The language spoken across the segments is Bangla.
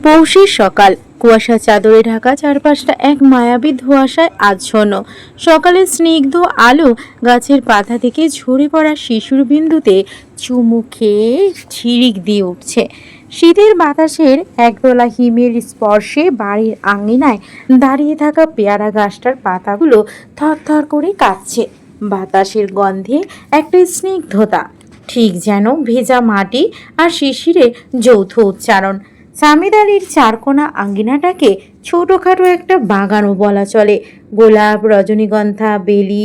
পৌষের সকাল, কুয়াশা চাদরে ঢাকা চারপাশটা এক মায়াবী ধোঁয়াশায় আচ্ছন্ন। সকালের স্নিগ্ধ আলো গাছের পাতা থেকে ঝরে পড়া শিশুর বিন্দুতে চুমু খেয়ে ঝিরিক দিয়ে উঠছে। শীতের বাতাসের একদলা হিমের স্পর্শে বাড়ির আঙিনায় দাঁড়িয়ে থাকা পেয়ারা গাছটার পাতাগুলো থরথর করে কাঁপছে। বাতাসের গন্ধে একটা স্নিগ্ধতা, ঠিক যেন ভেজা মাটি আর শিশিরের যৌথ উচ্চারণ। সামিদ আলীর চারকোনা আঙ্গিনাটাকে ছোটোখাটো একটা বাগানও বলা চলে। গোলাপ, রজনীগন্ধা, বেলি,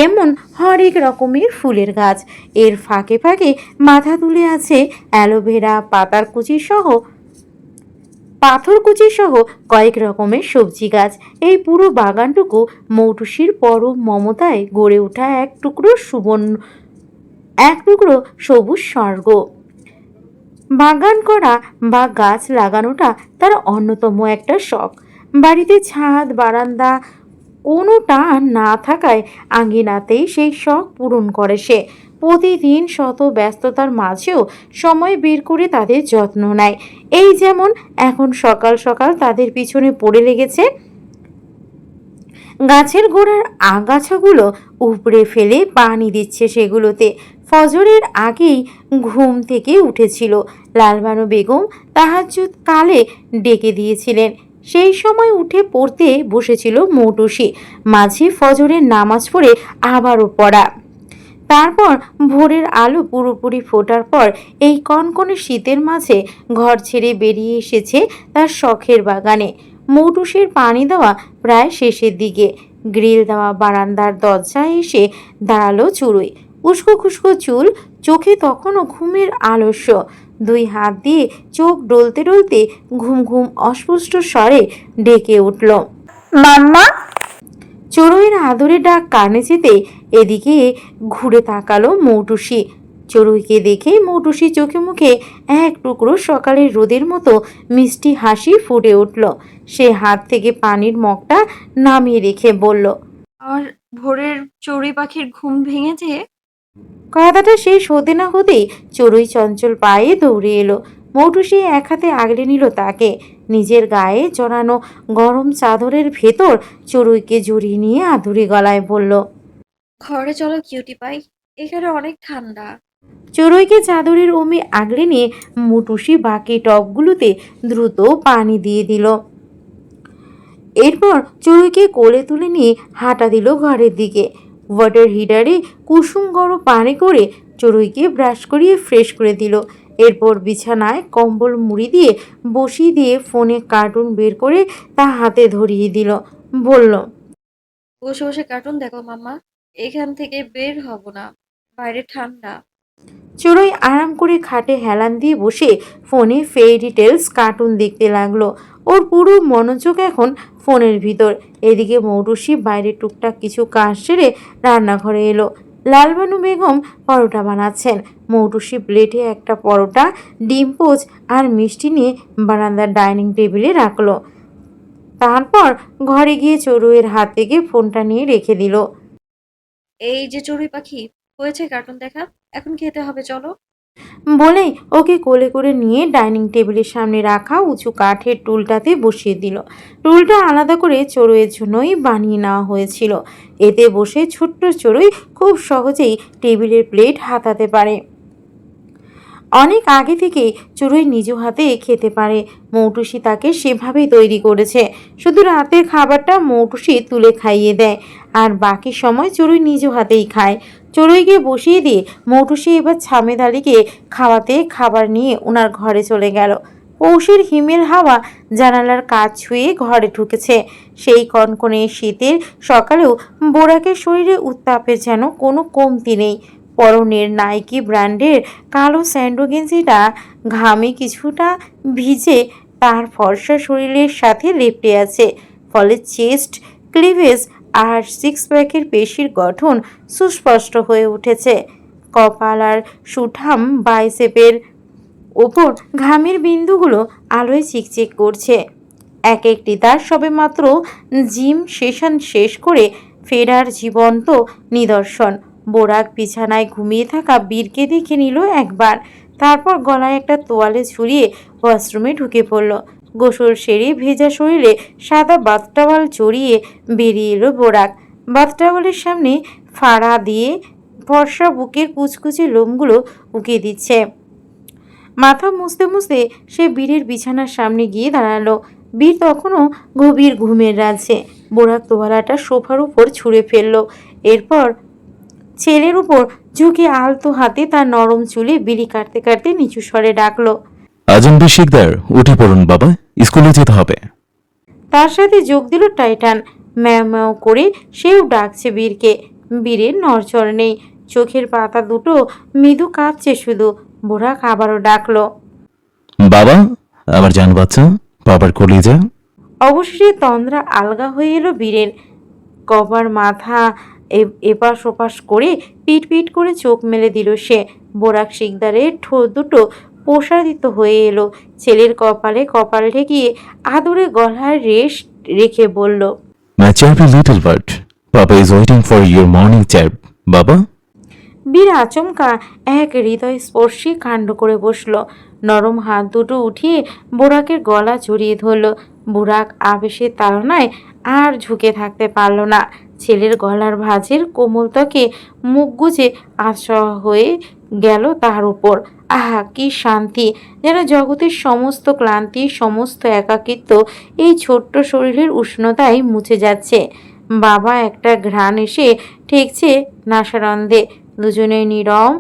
এমন হরেক রকমের ফুলের গাছ। এর ফাঁকে ফাঁকে মাথা তুলে আছে অ্যালোভেরা, পাথরকুচি সহ কয়েক রকমের সবজি গাছ। এই পুরো বাগানটুকু মৌটুসির পরম মমতায় গড়ে ওঠা এক টুকরো সবুজ স্বর্গ। বাগান করা বা গাছ লাগানোটা তার অন্যতম একটা শখ। বাড়িতে ছাদ, বারান্দা কোনোটা না থাকায় আঙ্গিনাতেই সেই শখ পূরণ করে সে। প্রতিদিন শত ব্যস্ততার মাঝেও সময় বের করে তাদের যত্ন নেয়। এই যেমন এখন সকাল সকাল তাদের পিছনে পড়ে লেগেছে। গাছের গোড়ার আগাছাগুলো উপড়ে ফেলে পানি দিচ্ছে সেগুলোতে। ফজরের আগেই ঘুম থেকে উঠেছিল। লালবানু বেগম তাহাজ্জুদ কালে ডেকে দিয়েছিলেন। সেই সময় উঠে পড়তে বসেছিল মৌটুসি। মাঝে ফজরের নামাজ পড়ে আবারও পড়া। তারপর ভোরের আলো পুরোপুরি ফোটার পর এই কনকনে শীতের মাঝে ঘর ছেড়ে বেরিয়ে এসেছে তার শখের বাগানে। মৌটুসির পানি দেওয়া প্রায় শেষের দিকে। গ্রিল দেওয়া বারান্দার দরজায় এসে দাঁড়ালো চড়ুই। উস্কো খুস্কো চুল, চোখে তখনও ঘুমের আলস্য। দুই হাত দিয়ে চোখ ডলতে ডলতে ঘুম ঘুম অস্পষ্ট স্বরে ডেকে উঠল, মাম্মা। চড়ুইয়ের আদরে ডাক কানে যেতে এদিকে ঘুরে তাকালো মৌটুসি। চড়ুইকে দেখে মৌটুসি চোখে মুখে এক টুকরো সকালের রোদের মতো মিষ্টি হাসি ফুটে উঠল। সে হাত থেকে পানির মগটা নামিয়ে রেখে বলল, আর ভোরের চড়ুই পাখির ঘুম ভেঙেছে। কথাটা শেষ হতে না হতেই চড়ুই চঞ্চল পায়ে দৌড়ে এলো। মৌটুসি এক হাতে আগলে নিল তাকে। নিজের গায়ে জড়ানো গরম চাদরের ভেতর চড়ুইকে জড়িয়ে নিয়ে আদুরে গলায় বলল, ঘরে চলো কিউটি পাই, এখানে অনেক ঠান্ডা। চড়ুইকে চাদরের ওমে আগলে নিয়ে মৌটুসি বাকি টবগুলোতে দ্রুত পানি দিয়ে দিল। এরপর চড়ুইকে কোলে তুলে নিয়ে হাঁটা দিল ঘরের দিকে। ওয়াটার হিটারে কুসুম গরম পানি করে চড়ুইকে ব্রাশ করিয়ে ফ্রেশ করে দিল। এরপর বিছানায় কম্বল মুড়ি দিয়ে বসিয়ে দিয়ে ফোনে কার্টুন বের করে তা হাতে ধরিয়ে দিল। বলল, বসে বসে কার্টুন দেখো মাম্মা, এখান থেকে বের হব না, বাইরে ঠান্ডা। চড়ুই আরাম করে খাটে হেলান দিয়ে বসে ফোনে ফেয়ারি টেলস কার্টুন দেখতে লাগলো। ওর পুরো মনোযোগ এখন ফোনের ভিতর। এদিকে মৌটুসি বাইরে টুকটাক কিছু কাজ সেরে রান্নাঘরে এলো। লালবানু বেগম পরোটা বানাচ্ছেন। মৌটুসি প্লেটে একটা পরোটা, ডিম পোচ আর মিষ্টি নিয়ে বারান্দার ডাইনিং টেবিলে রাখলো। তারপর ঘরে গিয়ে চড়ুইয়ের হাত থেকে ফোনটা নিয়ে রেখে দিল। এই যে চড়ুই পাখি, হয়েছে কার্টুন দেখা, এখন খেতে হবে, চলো। বলেই ওকে কোলে করে নিয়ে ডাইনিং টেবিলের সামনে রাখা উঁচু কাঠের টুলটাতে বসিয়ে দিল। টুলটা আলাদা করে চড়ুইয়ের জন্যই বানিয়ে নেওয়া হয়েছিল। এতে বসে ছোট্ট চড়ুই খুব সহজেই টেবিলের প্লেট হাতাতে পারে। অনেক আগে থেকেই চড়ুই নিজ হাতে খেতে পারে। মৌটুসি তাকে সেভাবেই তৈরি করেছে। শুধু রাতের খাবারটা মৌটুসি তুলে খাইয়ে দেয়, আর বাকি সময় চড়ুই নিজ হাতেই খায়। চড়ুইকে বসিয়ে দিয়ে মৌটুসি এবার ছামেদ আলীকে খাওয়াতে খাবার নিয়ে ওনার ঘরে চলে গেল। পৌষের হিমেল হাওয়া জানালার কাজ ছুঁয়ে ঘরে ঢুকেছে। সেই কনকনে শীতের সকালেও বোরাকের শরীরে উত্তাপের যেন কোনো কমতি নেই। পরনের নাইকি ব্র্যান্ডের কালো স্যান্ডো গেঞ্জিটা ঘামে কিছুটা ভিজে তার ফর্সা শরীরের সাথে লেপ্টে আছে। ফলে চেস্ট, ক্লিভেজ আর সিক্স প্যাকের পেশির গঠন সুস্পষ্ট হয়ে উঠেছে। কপাল আর সুঠাম বাইসেপের ওপর ঘামের বিন্দুগুলো আলোয় চিকচিক করছে। এক একটি তার সবেমাত্র জিম সেশন শেষ করে ফেরার জীবন্ত নিদর্শন। বোরাক বিছানায় ঘুমিয়ে থাকা বীরকে দেখে নিল একবার, তারপর গলায় একটা তোয়ালে ঝুলিয়ে ওয়াশরুমে ঢুকে পড়ল। গোসল সেরে ভেজা শরীরে সাদা বাথটাওয়াল জড়িয়ে বেরিয়ে এলো বোরাক। বাথটাওয়ালের সামনে ফাড়া দিয়ে ফর্সা বুকের কুচকুচে লোমগুলো উকিয়ে দিচ্ছে। মাথা মুছতে মুছতে সে বীরের বিছানার সামনে গিয়ে দাঁড়ালো। বীর তখনও গভীর ঘুমের রাজ্যে। বোরাক তোয়ালাটা সোফার উপর ছুঁড়ে ফেলল, এরপর ছেলের উপর ঝুঁকে আলতো হাতে তার নরম চুলে বিড়ি কাটতে কাটতে নিচু স্বরে ডাকলো। আজমবীর শিকদার, উঠে পড়ুন বাবা, স্কুলে যেতে হবে। তার সাথে যোগ দিল টাইটান। ম্যাও ম্যাও করে সেও ডাকছে বীরকে। বীরের নড়চড় নেই, চোখের পাতা দুটো মৃদু কাঁপছে শুধু। বোরাক আবারও ডাকলো, বাবা, আমার জান বাচ্চা, বাবার কলিজা। অবশেষে তন্দ্রা আলগা হয়ে এলো বীরের। কভার মাথা এপাশ ওপাশ করে পিট পিট করে চোখ মেলে দিল সে। বোরাক শিকদারের ঠোঁট দুটো প্রসারিত হয়ে এলো। ছেলের কপালে কপাল ঠেকিয়ে আদরে গলার রেশ রেখে বলল, my chappy little bird, papa is waiting for your morning chap বাবা। বীর আচমকা এক হৃদয়স্পর্শী কাণ্ড করে বসল। নরম হাত দুটো উঠিয়ে বোরাকের গলা জড়িয়ে ধরল। বোরাক আবেশের তাড়নায় আর ঝুঁকে থাকতে পারল না। ছেলের গলার ভাঁজের কোমল ত্বকে মুখ গুজে আশা হয়ে গেল তার উপর। আহা, কি শান্তি! যেন জগতের সমস্ত ক্লান্তি, সমস্ত একাকিত্ব এই ছোট্ট শরীরের উষ্ণতায় মুছে যাচ্ছে। বাবা একটা ঘ্রাণ এসে ঠেকছে নাসারন্ধে। দুজনের নীরব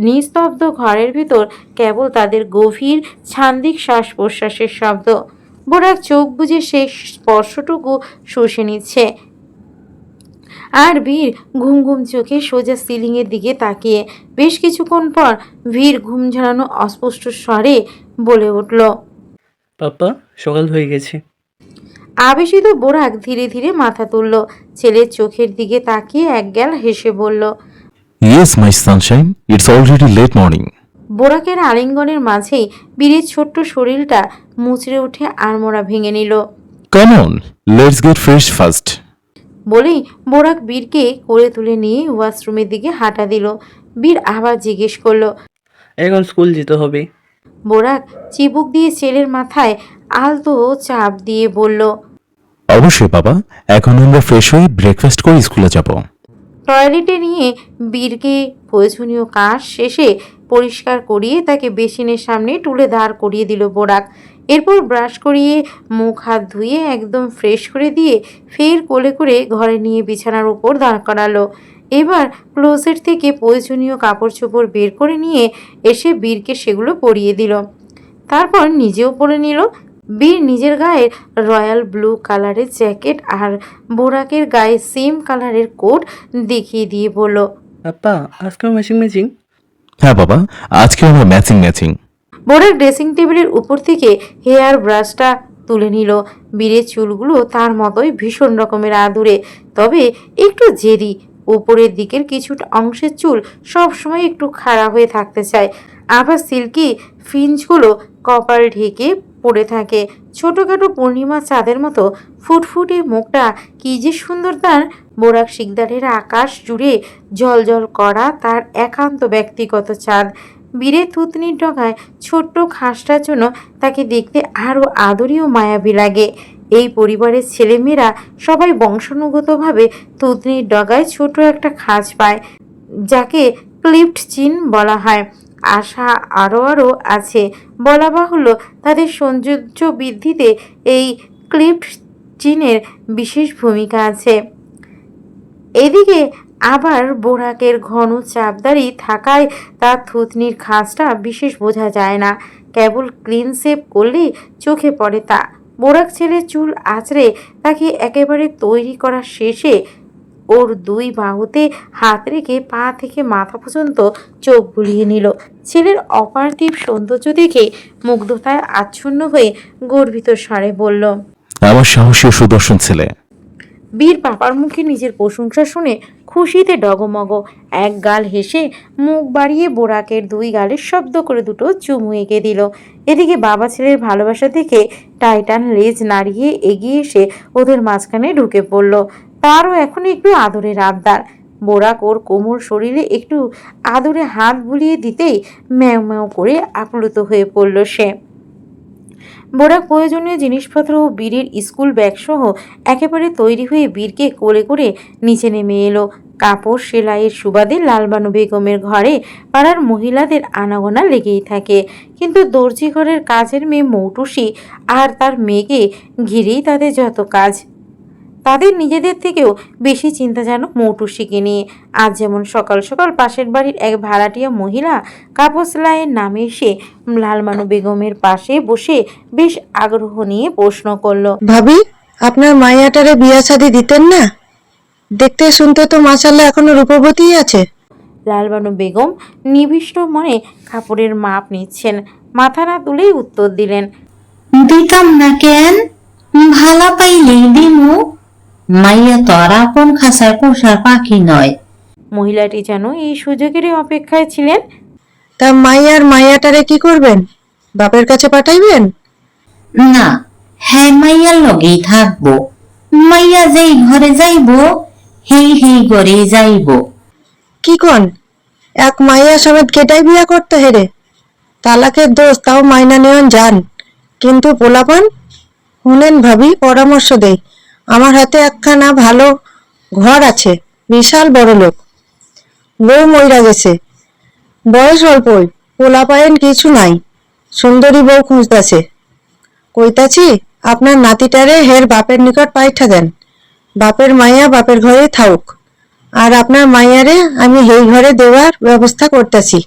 নিস্তব্ধ ঘরের ভিতর কেবল তাদের গভীর ছান্দিক শ্বাস প্রশ্বাসের শব্দ। বোরাক চোখ বুজে সেই স্পর্শটুকু শুষে নিচ্ছে। আর বীর ঘুম ঘুম চোখে সোজা সিলিংয়ের দিকে তাকিয়ে। বেশ কিছুক্ষণ পর বীর ঘুম ঝরানো অস্পষ্ট স্বরে বলে উঠল, পাপ্পা, সকাল হয়ে গেছে। আবেশিত বোরাক ধীরে ধীরে মাথা তুলল। ছেলের চোখের দিকে তাকিয়ে একগাল হেসে বলল, yes my sunshine, it's already late morning. বোরাকের আলিঙ্গনের মাঝেই বীরের ছোট্ট শরীরটা মুচড়ে উঠে আড়মোড়া ভেঙে নিল। Come on, let's get fresh first. বলেই বোরাক বীরকে কোলে তুলে নিয়ে ওয়াশরুমের দিকে হাঁটা দিল। বীর আবার জিজ্ঞেস করলো, এখন স্কুল যেতে হবে। বোরাক চিবুক দিয়ে ছেলের মাথায় আলতো চাপ দিয়ে বলল, অবশ্যই বাবা, এখন আমরা ফ্রেশ হয়ে ব্রেকফাস্ট করে স্কুলে যাব। টয়লেটে নিয়ে বীরকে প্রয়োজনীয় কাজ শেষে পরিষ্কার করিয়ে তাকে বেসিনের সামনে টুলে দাঁড় করিয়ে দিল বোরাক। এরপর ব্রাশ করিয়ে মুখ হাত ধুয়ে একদম ফ্রেশ করে দিয়ে ফের কোলে করে ঘরে নিয়ে বিছানার উপর দাঁড় করালো। এবার ক্লোজেট থেকে প্রয়োজনীয় কাপড় চোপড় বের করে নিয়ে এসে বীরকে সেগুলো পরিয়ে দিল। তারপর নিজেও পরে নিল। বীর নিজের গায়ে রয়্যাল ব্লু কালারের জ্যাকেট আর বোরাকের গায়ে সেম কালারের কোট দেখিয়ে দিয়ে বলল, পাপ্পা, আজকেও ম্যাচিং ম্যাচিং। হ্যাঁ বাবা, আজকে আমরা ম্যাচিং ম্যাচিং। বোরাক ড্রেসিং টেবিলের উপর থেকে হেয়ার ব্রাশটা তুলে নিল। বীরের চুলগুলো তার মতোই ভীষণ রকমের আদুরে, তবে একটু জেদি। উপরের দিকের কিছুটা অংশের চুল সবসময় একটু খাড়া হয়ে থাকতে চায়, আবার সিল্কি ফ্রিঞ্জগুলো কপাল ঢেকে পড়ে থাকে। ছোটোখাটো পূর্ণিমা চাঁদের মতো ফুটফুটে মুখটা কি যে সুন্দর তার! বোরাক শিকদারের আকাশ জুড়ে জ্বলজ্বল করা তার একান্ত ব্যক্তিগত চাঁদ। বীরের থুতনির ডগায় ছোট্ট খাসটার জন্য তাকে দেখতে আরও আদরীয় মায়াবী লাগে। এই পরিবারের ছেলেমেয়েরা সবাই বংশানুগতভাবে থুতনির ডগায় ছোট একটা খাঁজ পায়, যাকে ক্লিফট চিন বলা হয়। আশা আরও আছে। বলা বাহুল্য, তাদের সৌন্দর্য বৃদ্ধিতে এই ক্লিফট চিনের বিশেষ ভূমিকা আছে। এদিকে আবার বোরাকের ঘন চাপদারি থাকায় তার থুতনির খাঁজটা বিশেষ বোঝা যায় না, কেবল ক্লিন শেভ করলেই চোখে পড়ে তা। বোরাক ছেলের চুল আঁচড়ে তাকে একেবারে তৈরি করা শেষে ওর দুই বাহুতে হাত রেখে পা থেকে মাথা পর্যন্ত চোখ বুলিয়ে নিল। ছেলের অপার্থিব সৌন্দর্য দেখে মুগ্ধতায় আচ্ছন্ন হয়ে গর্বিত স্বরে বলল, আমার সাহসী ও সুদর্শন ছেলে। বীর পাপার মুখে নিজের প্রশংসা শুনে খুশিতে ডগমগ। এক গাল হেসে মুখ বাড়িয়ে বোরাকের দুই গালে শব্দ করে দুটো চুমু এঁকে দিল। এদিকে বাবা ছেলের ভালোবাসা দেখে টাইটান লেজ নাড়িয়ে এগিয়ে এসে ওদের মাঝখানে ঢুকে পড়ল। তারও এখন একটু আদরের আবদার। বোরাক ওর কোমল শরীরে একটু আদরে হাত বুলিয়ে দিতেই ম্যাও ম্যাও করে আপ্লুত হয়ে পড়ল সে। বোরাক প্রয়োজনীয় জিনিসপত্র ও বীরের স্কুল ব্যাগ সহ একেবারে তৈরি হয়ে বীরকে কোলে করে নিচে নেমে এলো। কাপড় সেলাইয়ের সুবাদে লালবানু বেগমের ঘরে পাড়ার মহিলাদের আনাগোনা লেগেই থাকে, কিন্তু দর্জি ঘরের কাজের মেয়ে মৌটুসি আর তার মেয়েকে ঘিরেই তাদের যত কাজ। তাদের নিজেদের থেকেও বেশি চিন্তা যেন মৌটুসিকে নিয়ে। আজ যেমন সকাল সকাল পাশের বাড়ির এক ভাড়াটিয়া মহিলা কাপড় সেলাইয়ের নামে এসে লালবানু বেগমের পাশে বসে বেশ আগ্রহ নিয়ে প্রশ্ন করলো, ভাবি, আপনার মাইয়াটারে বিয়া শাদি দিতেন না? দেখতে শুনতে তো মাশাআল্লাহ এখনো রূপবতীই আছে। লালবানু বেগম নিবিষ্ট মনে কাপড়ের মাপ নিচ্ছেন, মাথা না তুলেই উত্তর দিলেন, দিতাম না কেন? ভালা পাইলেই দিমু। মাইয়া তো আর আপন খাসার পোষার পাখি নয়। মহিলাটি যেন এই সুযোগেরই অপেক্ষায় ছিলেন। তা মাইয়াটারে কি করবেন? বাপের কাছে পাঠাইবেন? না, হ্যাঁ মাইয়ার লগেই থাকবো। মাইয়া যেই ঘরে যাইবো হেই ঘরেই যাইবো। কি কোন? এক মাইয়া সমেত কেটাই বিয়া করতে হেরে? তালাকের দোষ তাও মাইনা নেওয়ান যান, কিন্তু পোলাপান? শুনেন ভাবি, পরামর্শ দেই। আমার হাতে একখানা ভালো ঘর আছে, বিশাল বড় লোক। বউ মইরা গেছে, বয়স অল্পই, পোলাপায়েন কিছু নাই, সুন্দরী বউ খুঁজতাছে। কইতাছি আপনার নাতিটারে হের বাপের নিকট পাইঠা দেন। বাপের মাইয়া বাপের ঘরে থাকুক, আর আপনার মাইয়ারে আমি হেই ঘরে দেওয়ার ব্যবস্থা করতেছি।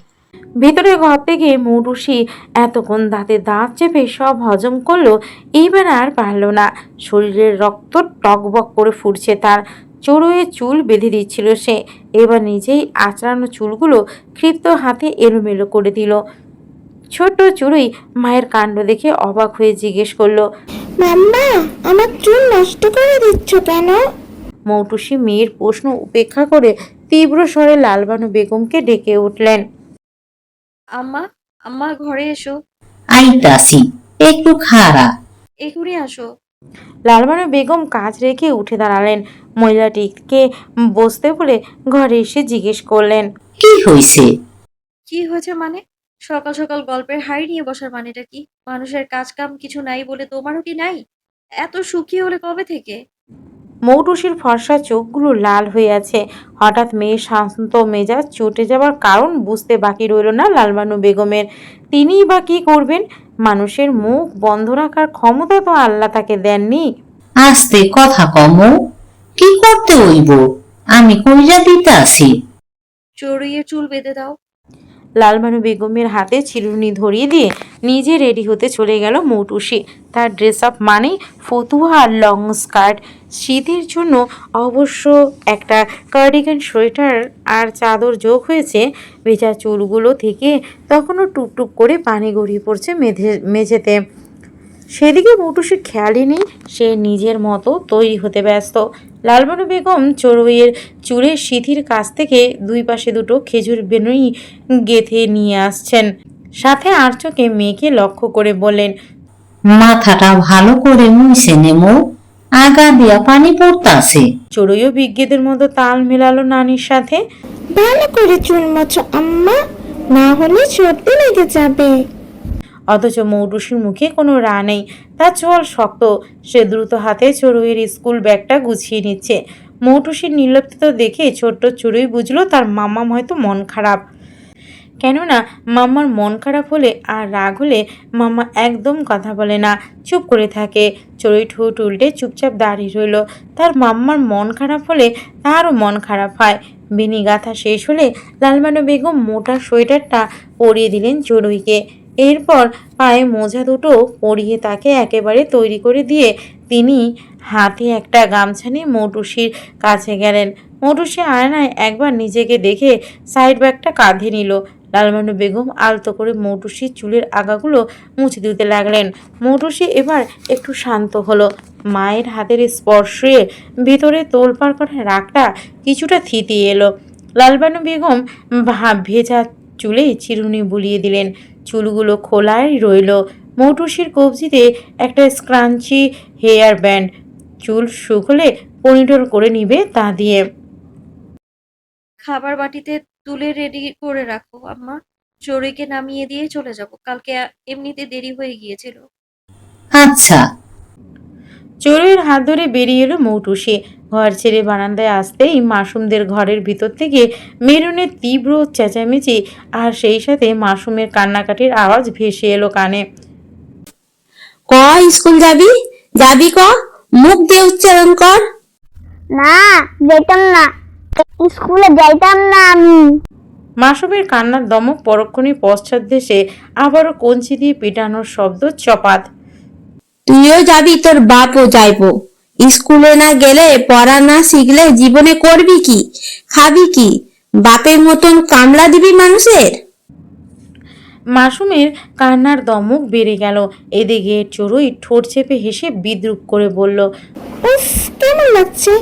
ভিতরে ঘর থেকে মৌটুসি এতক্ষণ দাঁতে দাঁত চেপে সব হজম করলো, এইবার আর পারল না। শরীরের রক্ত টকবক করে ফুটছে তার, চড়ুয়ে চুল বেঁধে দিচ্ছিল সে। এবার নিজেই আঁচড়ানো চুলগুলো ক্ষিপ্ত হাতে এলোমেলো করে দিল। ছোট্ট চুড়ুই মায়ের কাণ্ড দেখে অবাক হয়ে জিজ্ঞেস করলো, মাম্মা, আমার চুল নষ্ট করে দিচ্ছ কেন? মৌটুসি মেয়ের প্রশ্ন উপেক্ষা করে তীব্র স্বরে লালবানু বেগমকে ডেকে উঠলেন। আম্মা, আম্মা ঘরে এসো, আইতাছি, একটু খাড়া। এখনই আসো। লালবানু বেগম কাজ রেখে উঠে দাঁড়ালেন। মহিলাটিকে বসতে বলে ঘরে এসে জিজ্ঞেস করলেন, কি হইছে? কি হয়েছে মানে? সকাল সকাল গল্পের হাঁড়ি নিয়ে বসার মানেটা কি? মানুষের কাজ কাম কিছু নাই বলে তোমারও কি নাই? এত সুখী হলে কবে থেকে? মৌটুসির ফর্সা চোখগুলো লাল হয়ে আছে। হঠাৎ মেয়ের শান্ত মেজাজ চটে যাবার কারণ বুঝতে বাকি রইল না লালবানু বেগমের। তিনিই বা কি করবেন? মানুষের মুখ বন্ধ রাখার ক্ষমতা তো আল্লাহ তাকে দেননি। আস্তে কথা কমো। কি করতে হইব? আমি কইরা দিতে আসি। চড়ুইয়ের চুল বেঁধে দাও। লালবানু বেগমের হাতে চিরুনি ধরিয়ে দিয়ে নিজে রেডি হতে চলে গেল মৌটুসি। তার ড্রেস আপ মানেই ফতুয়া আর লং স্কার্ট, শীতের জন্য অবশ্য একটা কার্ডিগান, সোয়েটার আর চাদর যোগ হয়েছে। ভেজা চুলগুলো থেকে তখনও টুপটুপ করে পানি গড়িয়ে পড়ছে মেঝেতে। সেদিকে মৌটুসির খেয়ালই নেই, সে নিজের মতো তৈরি হতে ব্যস্ত। লালবানু বেগম চড়ুইয়ের চুলের সিঁথির কাছ থেকে দুই পাশে দুটো খেজুর বেনুই গেঁথে নিয়ে আসছেন। সাথে আর চোখে মেয়েকে লক্ষ্য করে বললেন, মাথাটা ভালো করে মুছে নেমো, আগা দিয়া পানি পড়তাছে। চড়ুইও বিজ্ঞদের মতো তাল মেলালো নানির সাথে। ভালো করে চুল মোছো আম্মা, না হলে সর্দি লেগে যাবে। অথচ মৌটুসির মুখে কোনো রা নেই, তার চোয়াল শক্ত। সে দ্রুত হাতে চড়ুইয়ের স্কুল ব্যাগটা গুছিয়ে নিচ্ছে। মৌটুসির নির্লিপ্ততা দেখে ছোট্ট চড়ুই বুঝলো তার মাম্মাম হয়তো মন খারাপ। কেননা মাম্মার মন খারাপ হলে আর রাগ হলে মাম্মা একদম কথা বলে না, চুপ করে থাকে। চড়ুই ঠোঁট উল্টে চুপচাপ দাঁড়িয়ে রইল। তার মাম্মার মন খারাপ হলে তারও মন খারাপ হয়। বেনি গাঁথা শেষ হলে লালবানু বেগম মোটা সোয়েটারটা পরিয়ে দিলেন চড়ুইকে। এরপর পায়ে মোজা দুটো পরিয়ে তাকে একেবারে তৈরি করে দিয়ে তিনি হাতে একটা গামছা নিয়ে মৌটুসির কাছে গেলেন। মৌটুসি আয়নায় একবার নিজেকে দেখে সাইড ব্যাগটা কাঁধে নিল। লালবানু বেগম আলতো করে মৌটুসির চুলের আগাগুলো মুছে দিতে লাগলেন। মৌটুসি এবার একটু শান্ত হলো। মায়ের হাতের স্পর্শে ভিতরে তোলপাড় করা রাগটা কিছুটা থিতিয়ে এলো। লালবানু বেগম ভেজা চুলে চিরুনি বুলিয়ে দিলেন। চুলগুলো খোলাই রইল। মৌটুসির কবজিতে একটা স্ক্রাঞ্চি হেয়ার ব্যান্ড, চুল শুকলে পনিটল করে নিবে তা দিয়ে। খাবার বাটিতে তুলে রেডি করে রাখো আম্মা। চড়ুইকে নামিয়ে দিয়ে চলে যাব, কালকে এমনিতে দেরি হয়ে গিয়েছিল। আচ্ছা। চড়ুইয়ের হাত ধরে বেরিয়ে এলো মৌটুসি। ঘর ছেড়ে বারান্দায় আসতেই মাসুমদের ঘরের ভিতর থেকে মেরুনের তীব্র চেঁচামেচি আর সেই সাথে মাসুমের কান্নাকাটির আওয়াজ ভেসে এলো কানে। ক স্কুল যাবি? যাবি ক? মুখ দিয়ে উচ্চারণ কর। না, যেতাম না, স্কুলে যাইতাম না আমি। মাসুমের কান্নার দমক পরক্ষণেই পশ্চাৎদেশে আবারও কঞ্চি দিয়ে পেটানোর শব্দ চপাত। তুইও যাবি, তোর বাপও যাইবো। স্কুলে না গেলে পড়া না শিখলে জীবনে করবি কি, খাবি কি? বাপের মতন কামলা দিবি মানুষের? মাসুমের কান্নার দমক বেড়ে গেল। এদিকে চড়ুই ঠোঁট চেপে হেসে বিদ্রূপ করে বলল, উফ, কেমন লাগছে?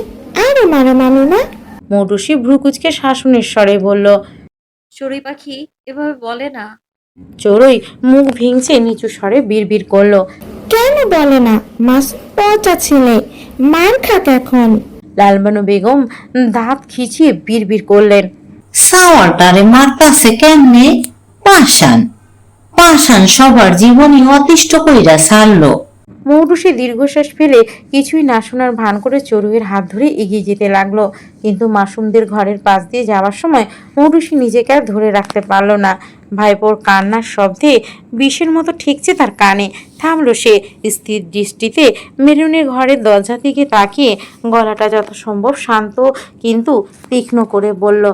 আরে মারো মামিমা। মৌটুসি ভ্রুকুচকে শাসনের স্বরে বলল। চড়ুই পাখি এভাবে বলে না। চড়ুই মুখ ভেঙচে নিচু স্বরে বিড়বিড় করলো। কেন বলে না? মাস পচা ছেলে, মার খাক এখন। লালবানু বেগম দাঁত খিচিয়ে বিড়বিড় করলেন, সাওয়ারটারে মারতাছে কেমনে? পাষাণ পাষাণ সবার জীবনই অতিষ্ঠ কইরা ছাড়লো। মৌটুসি দীর্ঘশ্বাস ফেলে কিছুই না শোনার ভান করে চড়ুইয়ের হাত ধরে এগিয়ে যেতে লাগলো। কিন্তু মাসুমদের ঘরের পাশ দিয়ে যাওয়ার সময় মৌটুসি নিজেকে আর ধরে রাখতে পারল না। ভাইপোর কান্নার শব্দে বিষের মতো ঠেকছে তার কানে। থামলো সে, স্থির দৃষ্টিতে মেরুনের ঘরের দরজা দিকে তাকিয়ে গলাটা যত সম্ভব শান্ত কিন্তু তীক্ষ্ণ করে বলল,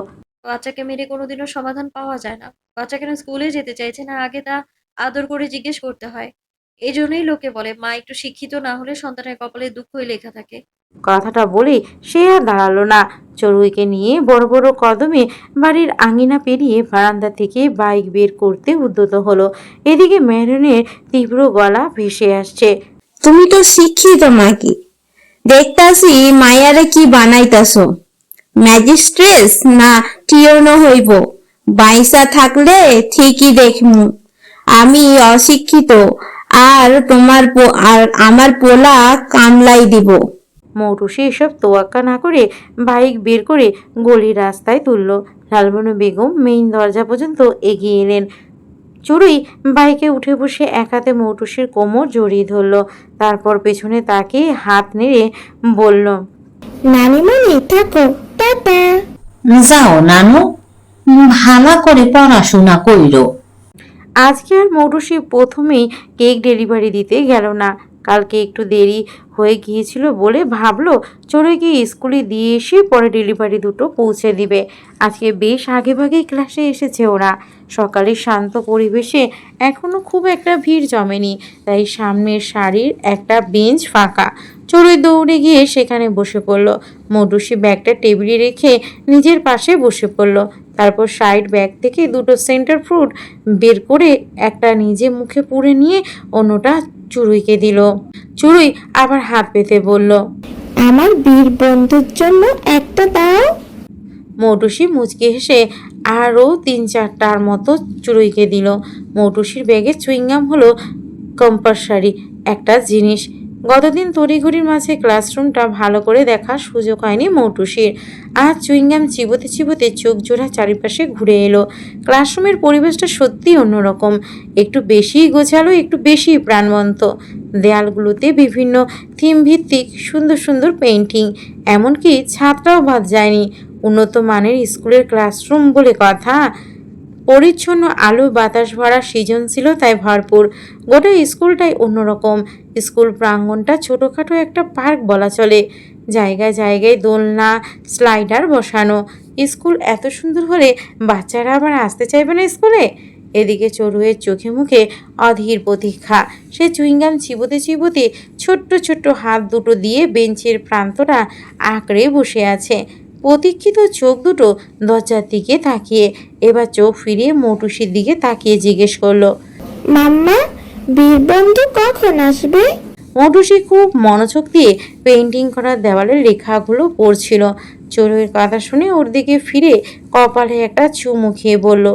বাচ্চাকে মেরে কোনোদিনও সমাধান পাওয়া যায় না। বাচ্চা কেন স্কুলে যেতে চাইছে না আগে তা আদর করে জিজ্ঞেস করতে হয়। এই জন্যই লোকে বলে মা একটু শিক্ষিত না হলে সন্তানের কপালে দুঃখই লেখা থাকে। কথাটা বলে সে আর দাঁড়ালো না। চড়ুইকে নিয়ে বড় বড় কদমে বাড়ির আঙিনা পেরিয়ে বারান্দা থেকে বাইক বের করতে উদ্যত হলো। এদিকে মেহরুনের তীব্র গলা ভেসে আসছে, তুমি তো শিক্ষিত নাকি? দেখতাছি মায়ারে কি বানাইতাছো, ম্যাজিস্ট্রেস না টিওনো হইব? বাইসা থাকলে ঠিকই দেখমু আমি অশিক্ষিত আর আর আমার পোলা কামলাই দিব। মৌটুসি এসব তোয়াক্কা না করে বাইক বের করে গলির রাস্তায় তুলল। লালবানু বেগম মেইন দরজা পর্যন্ত এগিয়ে এলেন। চড়ুই বাইকে উঠে বসে এক হাতে মৌটুসির কোমর জড়িয়ে ধরল, তারপর পেছনে তাকে হাত নেড়ে বলল, নানিমণি থাকো, টাটা। যাও নানু, ভালো করে পড়াশোনা কইরো। আজকে আর মৌটুসি প্রথমেই কেক ডেলিভারি দিতে গেল না। কালকে একটু দেরি হয়ে গিয়েছিল বলে ভাবলো চড়ুইকে স্কুলে দিয়ে এসে পরে ডেলিভারি দুটো পৌঁছে দিবে। আজকে বেশ আগেভাগেই ক্লাসে এসেছে ওরা। সকালের শান্ত পরিবেশে এখনও খুব একটা ভিড় জমেনি, তাই সামনের সারির একটা বেঞ্চ ফাঁকা। চড়ুই দৌড়ে গিয়ে সেখানে বসে পড়ল। মৌটুসি ব্যাগটা টেবিলে রেখে নিজের পাশে বসে পড়ল। তারপর সাইড ব্যাগ থেকে দুটো সেন্টার ফ্রুট বের করে একটা নিজে মুখে পুরে নিয়ে অন্যটা চড়ুইকে দিল। চড়ুই আবার হাত পেতে বলল, আমার বীর বন্ধুর জন্য একটা দাও। মৌটুসি মুচকি হেসে আরও 3-4টার মতো চড়ুইকে দিল। মৌটুসির ব্যাগে চুইংগাম হলো কম্পালসারি একটা জিনিস। গতদিন তড়িঘড়ির মাঝে ক্লাসরুমটা ভালো করে দেখার সুযোগ হয়নি মৌটুসির। আজ চুইংগাম চিবোতে চিবোতে চোখ জোড়া চারিপাশে ঘুরে এলো। ক্লাসরুমের পরিবেশটা সত্যিই অন্যরকম, একটু বেশিই গোছালো, একটু বেশি প্রাণবন্ত। দেয়ালগুলোতে বিভিন্ন থিম ভিত্তিক সুন্দর সুন্দর পেইন্টিং, এমনকি ছাদটাও বাদ যায়নি। উন্নত মানের স্কুলের ক্লাসরুম বলে কথা। পরিচ্ছন্ন আলো বাতাস ভরা সৃজনশীলতায় ভরপুর। গোটা স্কুলটাই অন্যরকম। স্কুল প্রাঙ্গণটা ছোটোখাটো একটা পার্ক বলা চলে। জায়গায় জায়গায় দোলনা, স্লাইডার বসানো। স্কুল এত সুন্দর হলে বাচ্চারা আবার আসতে চাইবে না স্কুলে? এদিকে চড়ুইয়ের চোখে মুখে অধীর প্রতীক্ষা। সে চুইংগাম চিবোতে চিবোতে ছোট্ট ছোট্ট হাত দুটো দিয়ে বেঞ্চের প্রান্তটা আঁকড়ে বসে আছে। প্রতীক্ষিত চোখ দুটো দরজার দিকে তাকিয়ে। এবার চোখ ফিরিয়ে মৌটুসির দিকে তাকিয়ে জিজ্ঞেস করলো, মাম্মা, বীর বন্ধু কখন আসবে? মৌটুসি খুব মনোযোগ দিয়ে পেইন্টিং করা দেওয়ালের লেখাগুলো পড়ছিল। চড়ুইয়ের কথা শুনে ওর দিকে ফিরে কপালে একটা চুমু খেয়ে বলল,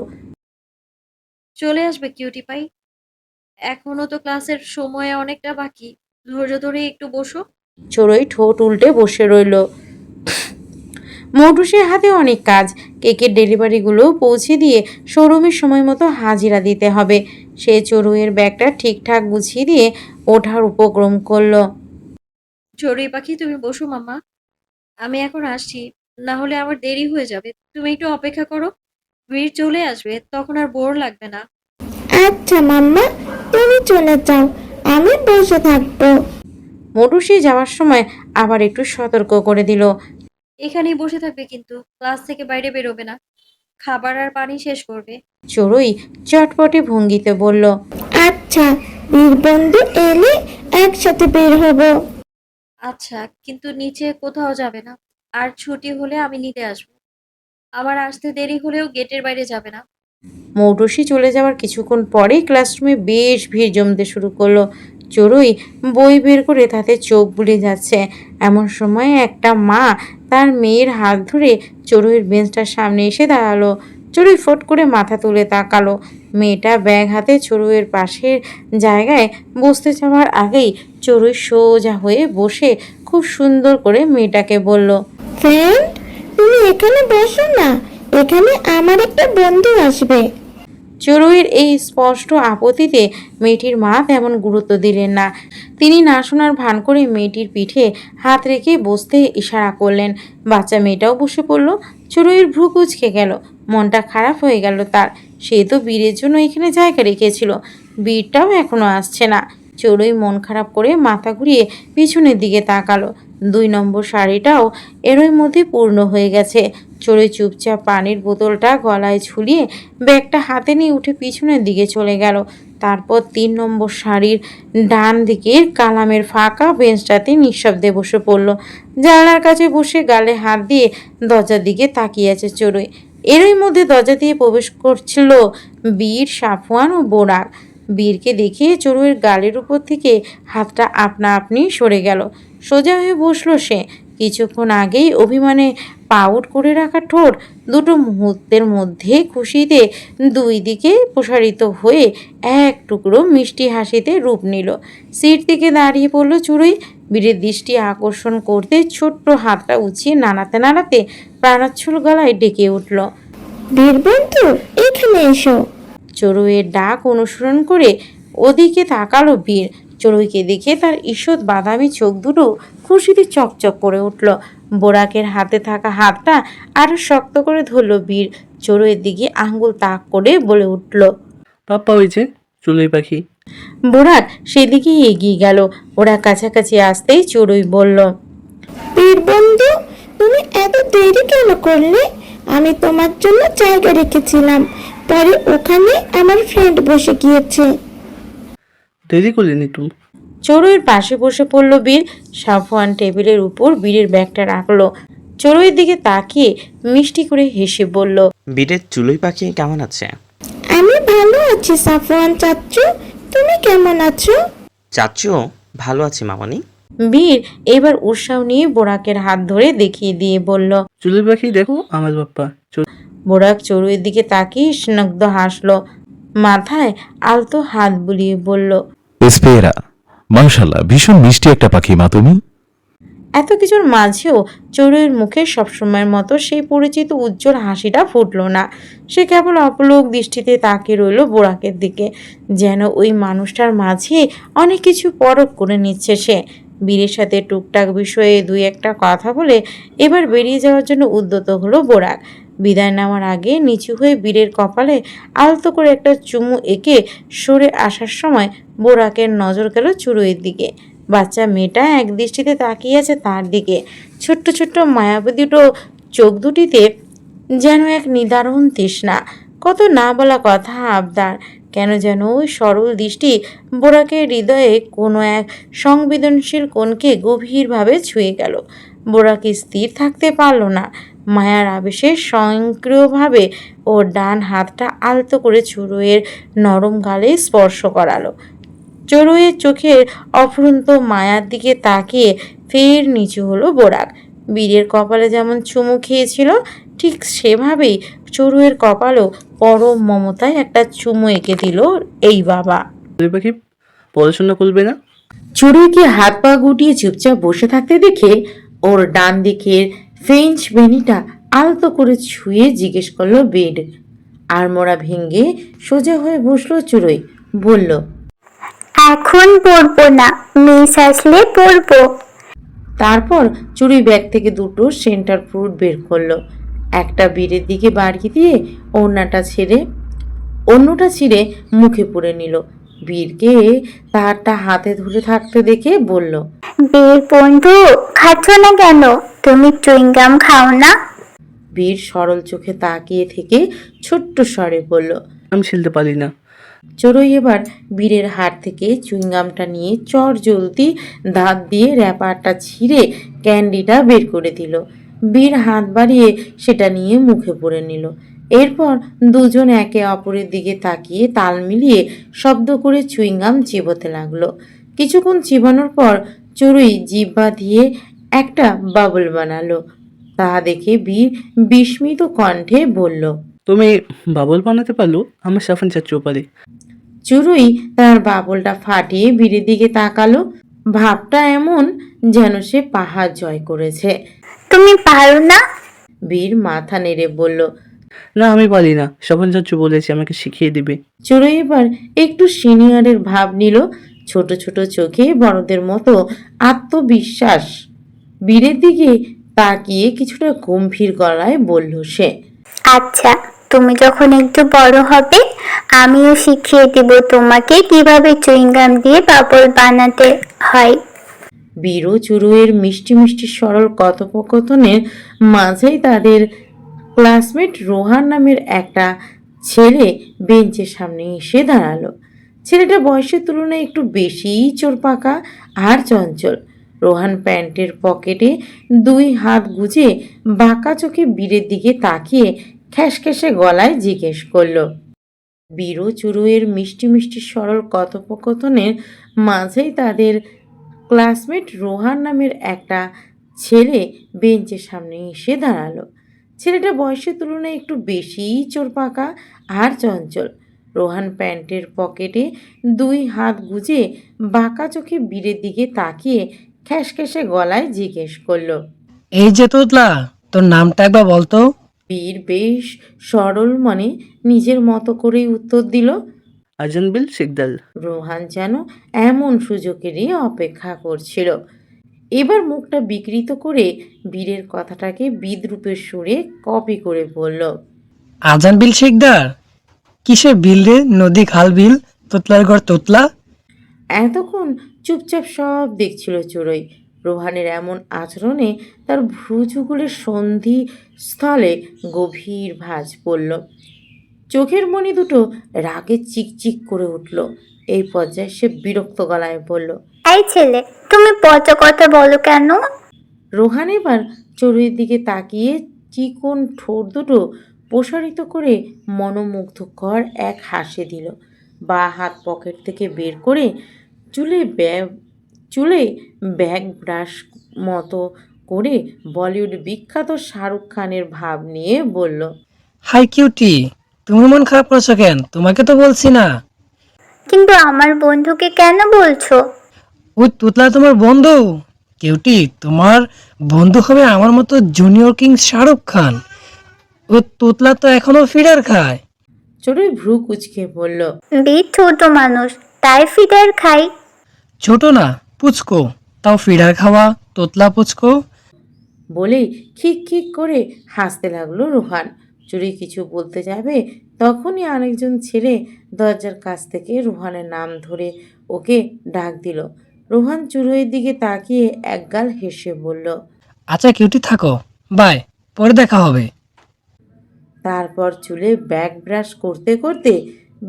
চলে আসবে কিউটি পাই। এখনো তো ক্লাসের সময় অনেকটা বাকি, ধৈর্য ধরে একটু বসো। চড়ুই ঠোঁট উল্টে বসে রইল। মৌটুসির হাতে অনেক কাজ। কেকের ডেলিভারিগুলো পৌঁছে দিয়ে শোরুমের সময় মতো হাজিরা দিতে হবে। সে চড়ুইয়ের ব্যাগটা ঠিকঠাক গুছিয়ে দিয়ে ওঠার উপক্রম করলো। চড়ুই পাখি, তুমি বসো মাম্মা, আমি এখন আসছি, না হলে আমার দেরি হয়ে যাবে। তুমি একটু অপেক্ষা করো, বীর চলে আসবে, তখন আর বোর লাগবে না। আচ্ছা মাম্মা, তুমি চলে যাও, আমি বসে থাকবো। মৌটুসি যাওয়ার সময় আবার একটু সতর্ক করে দিল। এখানেই বসে থাকবে কিন্তু, ক্লাস থেকে বাইরে বেরোবে না, খাবার আর পানি শেষ করবে। চড়ুই চটপটে ভঙ্গিতে বলল। আচ্ছা, বীর বন্ধু এলে একসাথে বের হবো। আচ্ছা, কিন্তু নিচে কোথাও যাবে না, আর ছুটি হলে আমি নিতে আসবো। আমার আসতে দেরি হলেও গেটের বাইরে যাবে না। মৌটুসি চলে যাওয়ার কিছুক্ষণ পরেই ক্লাসরুমে বেশ ভিড় জমতে শুরু করলো। চড়ুই বই বের করে তাতে চোখ বুলে যাচ্ছে। এমন সময় একটা মা তার মেয়ের হাত ধরে চড়ুইয়ের বেঞ্চটার সামনে এসে দাঁড়ালো। চড়ুই ফট করে মাথা তুলে তাকালো। মেয়েটা ব্যাগ হাতে চড়ুইয়ের পাশের জায়গায় বসতে যাওয়ার আগেই চড়ুই সোজা হয়ে বসে খুব সুন্দর করে মেয়েটাকে বলল, ফ্রেন্ড, তুমি এখানে বসো না, এখানে আমার একটা বন্ধু আসবে। চড়ুইয়ের এই স্পষ্ট আপত্তিতে মেয়েটির মা তেমন গুরুত্ব দিলেন না। তিনি না শোনার ভান করে মেয়েটির পিঠে হাত রেখে বসতে ইশারা করলেন। বাচ্চা মেয়েটাও বসে পড়ল। চড়ুইয়ের ভ্রু কুঁচকে গেল, মনটা খারাপ হয়ে গেল তার। সে তো বীরের জন্য এখানে জায়গা রেখেছিল, বীরটাও এখনো আসছে না। চড়ুই মন খারাপ করে মাথা ঘুরিয়ে পিছনের দিকে তাকালো। 2 নম্বর শাড়িটাও এরই মধ্যে পূর্ণ হয়ে গেছে। চড়ুই চুপচাপ পানির বোতলটা গলায় ঝুলিয়ে ব্যাগটা হাতে নিয়ে উঠে পিছনের দিকে চলে গেল। তারপর 3 নম্বর শাড়ির ডান দিকের কালামের ফাঁকা বেঞ্চটাতে নিঃশব্দে বসে পড়ল। জানলার কাছে বসে গালে হাত দিয়ে দরজার দিকে তাকিয়ে আছে চড়ুই। এরই মধ্যে দরজা দিয়ে প্রবেশ করছিল বীর, সাফওয়ান ও বোরাক। বীরকে দেখে চড়ুইয়ের গালের উপর থেকে হাতটা আপনা আপনি সরে গেল। সোজা হয়ে বসলো সে। কিছুক্ষণ আগেই অভিমানে পাউট করে রাখা ঠোঁট দুটো মুহূর্তের মধ্যে খুশিতে 2 দিকে প্রসারিত হয়ে এক টুকরো মিষ্টি হাসিতে রূপ নিল। সিট থেকে দাঁড়িয়ে পড়ল চড়ুই। বীরের দৃষ্টি আকর্ষণ করতে ছোট্ট হাতটা উঁচিয়ে নাড়াতে নাড়াতে প্রাণোচ্ছল গলায় ডেকে উঠল, বীর বন্ধু, এখানে এসো। চড়ুইয়ের ডাক অনুসরণ করে ওদিকে তাকালো বীর। চড়ুইকে দেখে তার ঈষৎ বাদামি চোখ দুটো খুশিতে চকচক করে উঠল। বোরাকের হাতে থাকা হাতটা আরো শক্ত করে ধরল বীর। চড়ুইয়ের দিকে আঙ্গুল তাক করে বলে উঠল, পাপ্পা, ওই যে চড়ুই পাখি। বোরাক সেদিকেই এগিয়ে গেল। ওরা কাছাকাছি আসতেই চড়ুই বলল, বীর বন্ধু, তুমি এত দেরি কেন করলে? আমি তোমার জন্য জায়গা রেখেছিলাম, পরে ওখানে আমার ফ্রেন্ড বসে গিয়েছে। দেরি করলেন একটু। চড়ুইয়ের পাশে বসে পড়ল বীর। সাফওয়ান টেবিলের উপর বীরের ব্যাগটা রাখলো। চড়ুইয়ের দিকে তাকিয়ে মিষ্টি করে হেসে বলল, বিটের চড়ুই পাখি কেমন আছে? আমি ভালো আছি সাফওয়ান চাচ্চু, তুমি কেমন আছো? চাচুও ভালো আছে মামনি। বীর এবার উৎসাহ নিয়ে বোরাকের হাত ধরে দেখিয়ে দিয়ে বলল। চড়ুই পাখি, দেখো আমার পাপ্পা। বোরাক চড়ুইয়ের দিকে তাকিয়ে স্নিগ্ধ হাসলো, মাথায় আলতো হাত বুলিয়ে বলল, স্পেরা, মাশাআল্লাহ, ভীষণ মিষ্টি একটা পাখি মা তুমি। এত কিছুর মাঝেও চড়ুইয়ের মুখে সবসময়ের মতো সেই পরিচিত উজ্জ্বল হাসিটা ফুটল না। সে কেবল অপলক দৃষ্টিতে তাকিয়ে রইল বোরাকের দিকে, যেন ওই মানুষটার মাঝে অনেক কিছু পরখ করে নিচ্ছে সে। বীরের সাথে টুকটাক বিষয়ে 2-1টা কথা বলে এবার বেরিয়ে যাওয়ার জন্য উদ্যত হলো বোরাক। বিদায় নেওয়ার আগে নিচু হয়ে বীরের কপালে আলতো করে একটা চুমু এঁকে সরে আসার সময় বোরাকের নজর গেল চড়ুইয়ের দিকে। বাচ্চা মেয়েটা এক দৃষ্টিতে তাকিয়ে আছে তার দিকে। ছোট্ট ছোট্ট মায়াবী দুটো চোখ দুটিতে যেন এক নিদারুণ তৃষ্ণা, কত না বলা কথা, আবদার। কেন যেন ওই সরল দৃষ্টি বোরাকের হৃদয়ে কোনো এক সংবেদনশীল কোণকে গভীরভাবে ছুঁয়ে গেল। বোরাক স্থির থাকতে পারল না। মায়ার আবেশে স্বয়ংক্রিয়ভাবে ওর ডান হাতটা আলতো করে চড়ুইয়ের নরম গালে স্পর্শ করালো। চড়ুইয়ের চোখের অফুরন্ত মায়ার দিকে তাকিয়ে ফের নিচু হলো বোরাক। বীরের কপালে যেমন চুমু খেয়েছিল ঠিক সেভাবেই চড়ুইয়ের কপালও পরম মমতায় একটা চুমু এঁকে দিল এই বাবা। চড়ুই পাখি পড়াশোনা করবে না? চড়ুইকে হাত পা গুটিয়ে চুপচাপ বসে থাকতে দেখে ওর ডান দিকের ফ্রেঞ্চ বেনিটা আলতো করে ছুঁয়ে জিজ্ঞেস করলো বেড। আড়মোড়া ভেঙে সোজা হয়ে বসলো চুরই, বলল, এখন পড়বো না, মিস আসলে পড়বো। তারপর চুরি ব্যাগ থেকে দুটো সেন্টার ফ্রুট বের করলো। একটা বীরের দিকে বাড়িয়ে দিয়ে অন্যটা ছিঁড়ে মুখে পুরে নিল। বীরকে তারটা হাতে ধরে থাকতে দেখে বলল, বীর বন্ধু, খাচ্ছ না কেন? তুমি চুইংগাম খাও না? বীর সরল চোখে তাকিয়ে থেকে ছোট্ট স্বরে বলল। আমি ছিলতে পারি না। চড়ুই এবার বীরের হাত থেকে চুইংগামটা নিয়ে চট জলদি দাঁত দিয়ে র্যাপারটা ছিঁড়ে ক্যান্ডিটা বের করে দিল। বীর হাত বাড়িয়ে সেটা নিয়ে মুখে পুরে নিল। এরপর দুজন একে অপরের দিকে তাকিয়ে তাল মিলিয়ে শব্দ করে চুইংগাম চিবোতে লাগলো। কিছুক্ষণ চিবানোর পর চড়ুই জিহ্বা দিয়ে একটা বাবল বানালো। তা দেখে বীর বিস্মিত কণ্ঠে বলল, তুমি বাবল বানাতে পারলো? আমার সাফান চাচ্চুও পারে। চুরুই তার বাবলটা ফাটিয়ে বীরের দিকে তাকালো। ভাবটা এমন যেন সে পাহাড় জয় করেছে। তুমি পারো না? বীর মাথা নেড়ে বলল। না, আমি পারি না। সাফান চাচ্চু বলেছে আমাকে শিখিয়ে দিবে। চুরুই এবার একটু সিনিয়রের ভাব নিল। ছোট ছোট চোখে বড়দের মতো আত্মবিশ্বাস। বীরের দিকে তাকিয়ে কিছুটা গম্ভীর গলায় বলল সে, আচ্ছা, তুমি যখন একটু বড় হবে আমিও শিখিয়ে দিব তোমাকে কিভাবে চুইংগাম দিয়ে বাবল বানাতে হয়। বীর ও চুরুইয়ের মিষ্টি মিষ্টি সরল কথোপকথনের মাঝেই তাদের ক্লাসমেট রোহান নামের একটা ছেলে বেঞ্চের সামনে এসে দাঁড়ালো। ছেলেটা বয়সের তুলনায় একটু বেশিই চোরপাকা আর চঞ্চল। রোহান প্যান্টের পকেটে দুই হাত গুজে বাঁকা চোখে বীরের দিকে তাকিয়ে খ্যাসখ্যাসে গলায় জিজ্ঞেস করলো। বীর ও চুরুইয়ের মিষ্টি মিষ্টি সরল কথোপকথনের মাঝেই তাদের ক্লাসমেট রোহান নামের একটা ছেলে বেঞ্চের সামনে এসে দাঁড়ালো। ছেলেটা বয়সের তুলনায় একটু বেশিই চোরপাকা আর চঞ্চল। রোহান প্যান্টের পকেটে দুই হাত গুজে বাঁকা চোখে বীরের দিকে তাকিয়ে খ্যাসখ্যাসে গলায় জিজ্ঞেস করলো। এই যে তোতলা, তোর নামটা একবার বলতো। বীর বেশ সরল মনে নিজের মতো করেই উত্তর দিল। আজানবিল শিকদার। রোহান যেন এমন সুযোগেরই অপেক্ষা করছিল। এবার মুখটা বিকৃত করে বীরের কথাটাকে বিদ্রূপের সুরে কপি করে বলল, আজান বিল শিকদার? কিসের বিল রে? নদী, খাল, বিল, তোতলার ঘর তোতলা? এতক্ষণ চুপচাপ সব দেখছিল চড়ুই। রোহানের এমন আচরণে তার ভ্রুযুগলের সন্ধি স্থলে গভীর ভাঁজ পড়ল। চোখের মণি দুটো রাগে চিকচিক করে উঠল। এই পর্যায়ে সে বিরক্ত গলায় বলল, এই ছেলে, তুমি পচা কথা বলো কেন? রোহান এবার চড়ুইয়ের দিকে তাকিয়ে চিকন ঠোঁট দুটো প্রসারিত করে মনোমুগ্ধকর এক হাসি দিল। বা হাত পকেট থেকে বের করে চুলে ব্যাগ ব্রাশ মতো করে বলিউড বিখ্যাত শাহরুখ খানের ভাব নিয়ে বলল, হাই কিউটি, তুমি মন খারাপ করছো কেন? তোমাকে তো বলছি না। কিন্তু আমার বন্ধুকে কেন বলছো? ওই তোতলা তোমার বন্ধু? কিউটি, তোমার বন্ধু হবে আমার মতো জুনিয়র কিং শাহরুখ খান। ও তোতলা তো এখনো ফিডার খায়। চড়ুই ভ্রু কুচকে বলল, বীর ছোট মানুষ, তাই ফিডার খাই। ছোট না, পুচকো, তাও ফিডার খাওয়া তোতলা পুচকো। বলেই খিক খিক করে হাসতে লাগলো রোহান। চুরি কিছু বলতে যাবে তখনই আরেকজন ছেলে দরজার কাছ থেকে রোহানের নাম ধরে ওকে ডাক দিল। রোহান চুরুইয়ের দিকে তাকিয়ে একগাল হেসে বলল, আচ্ছা কিউটি, থাকো, বাই, পরে দেখা হবে। তারপর চুলে ব্যাগ ব্রাশ করতে করতে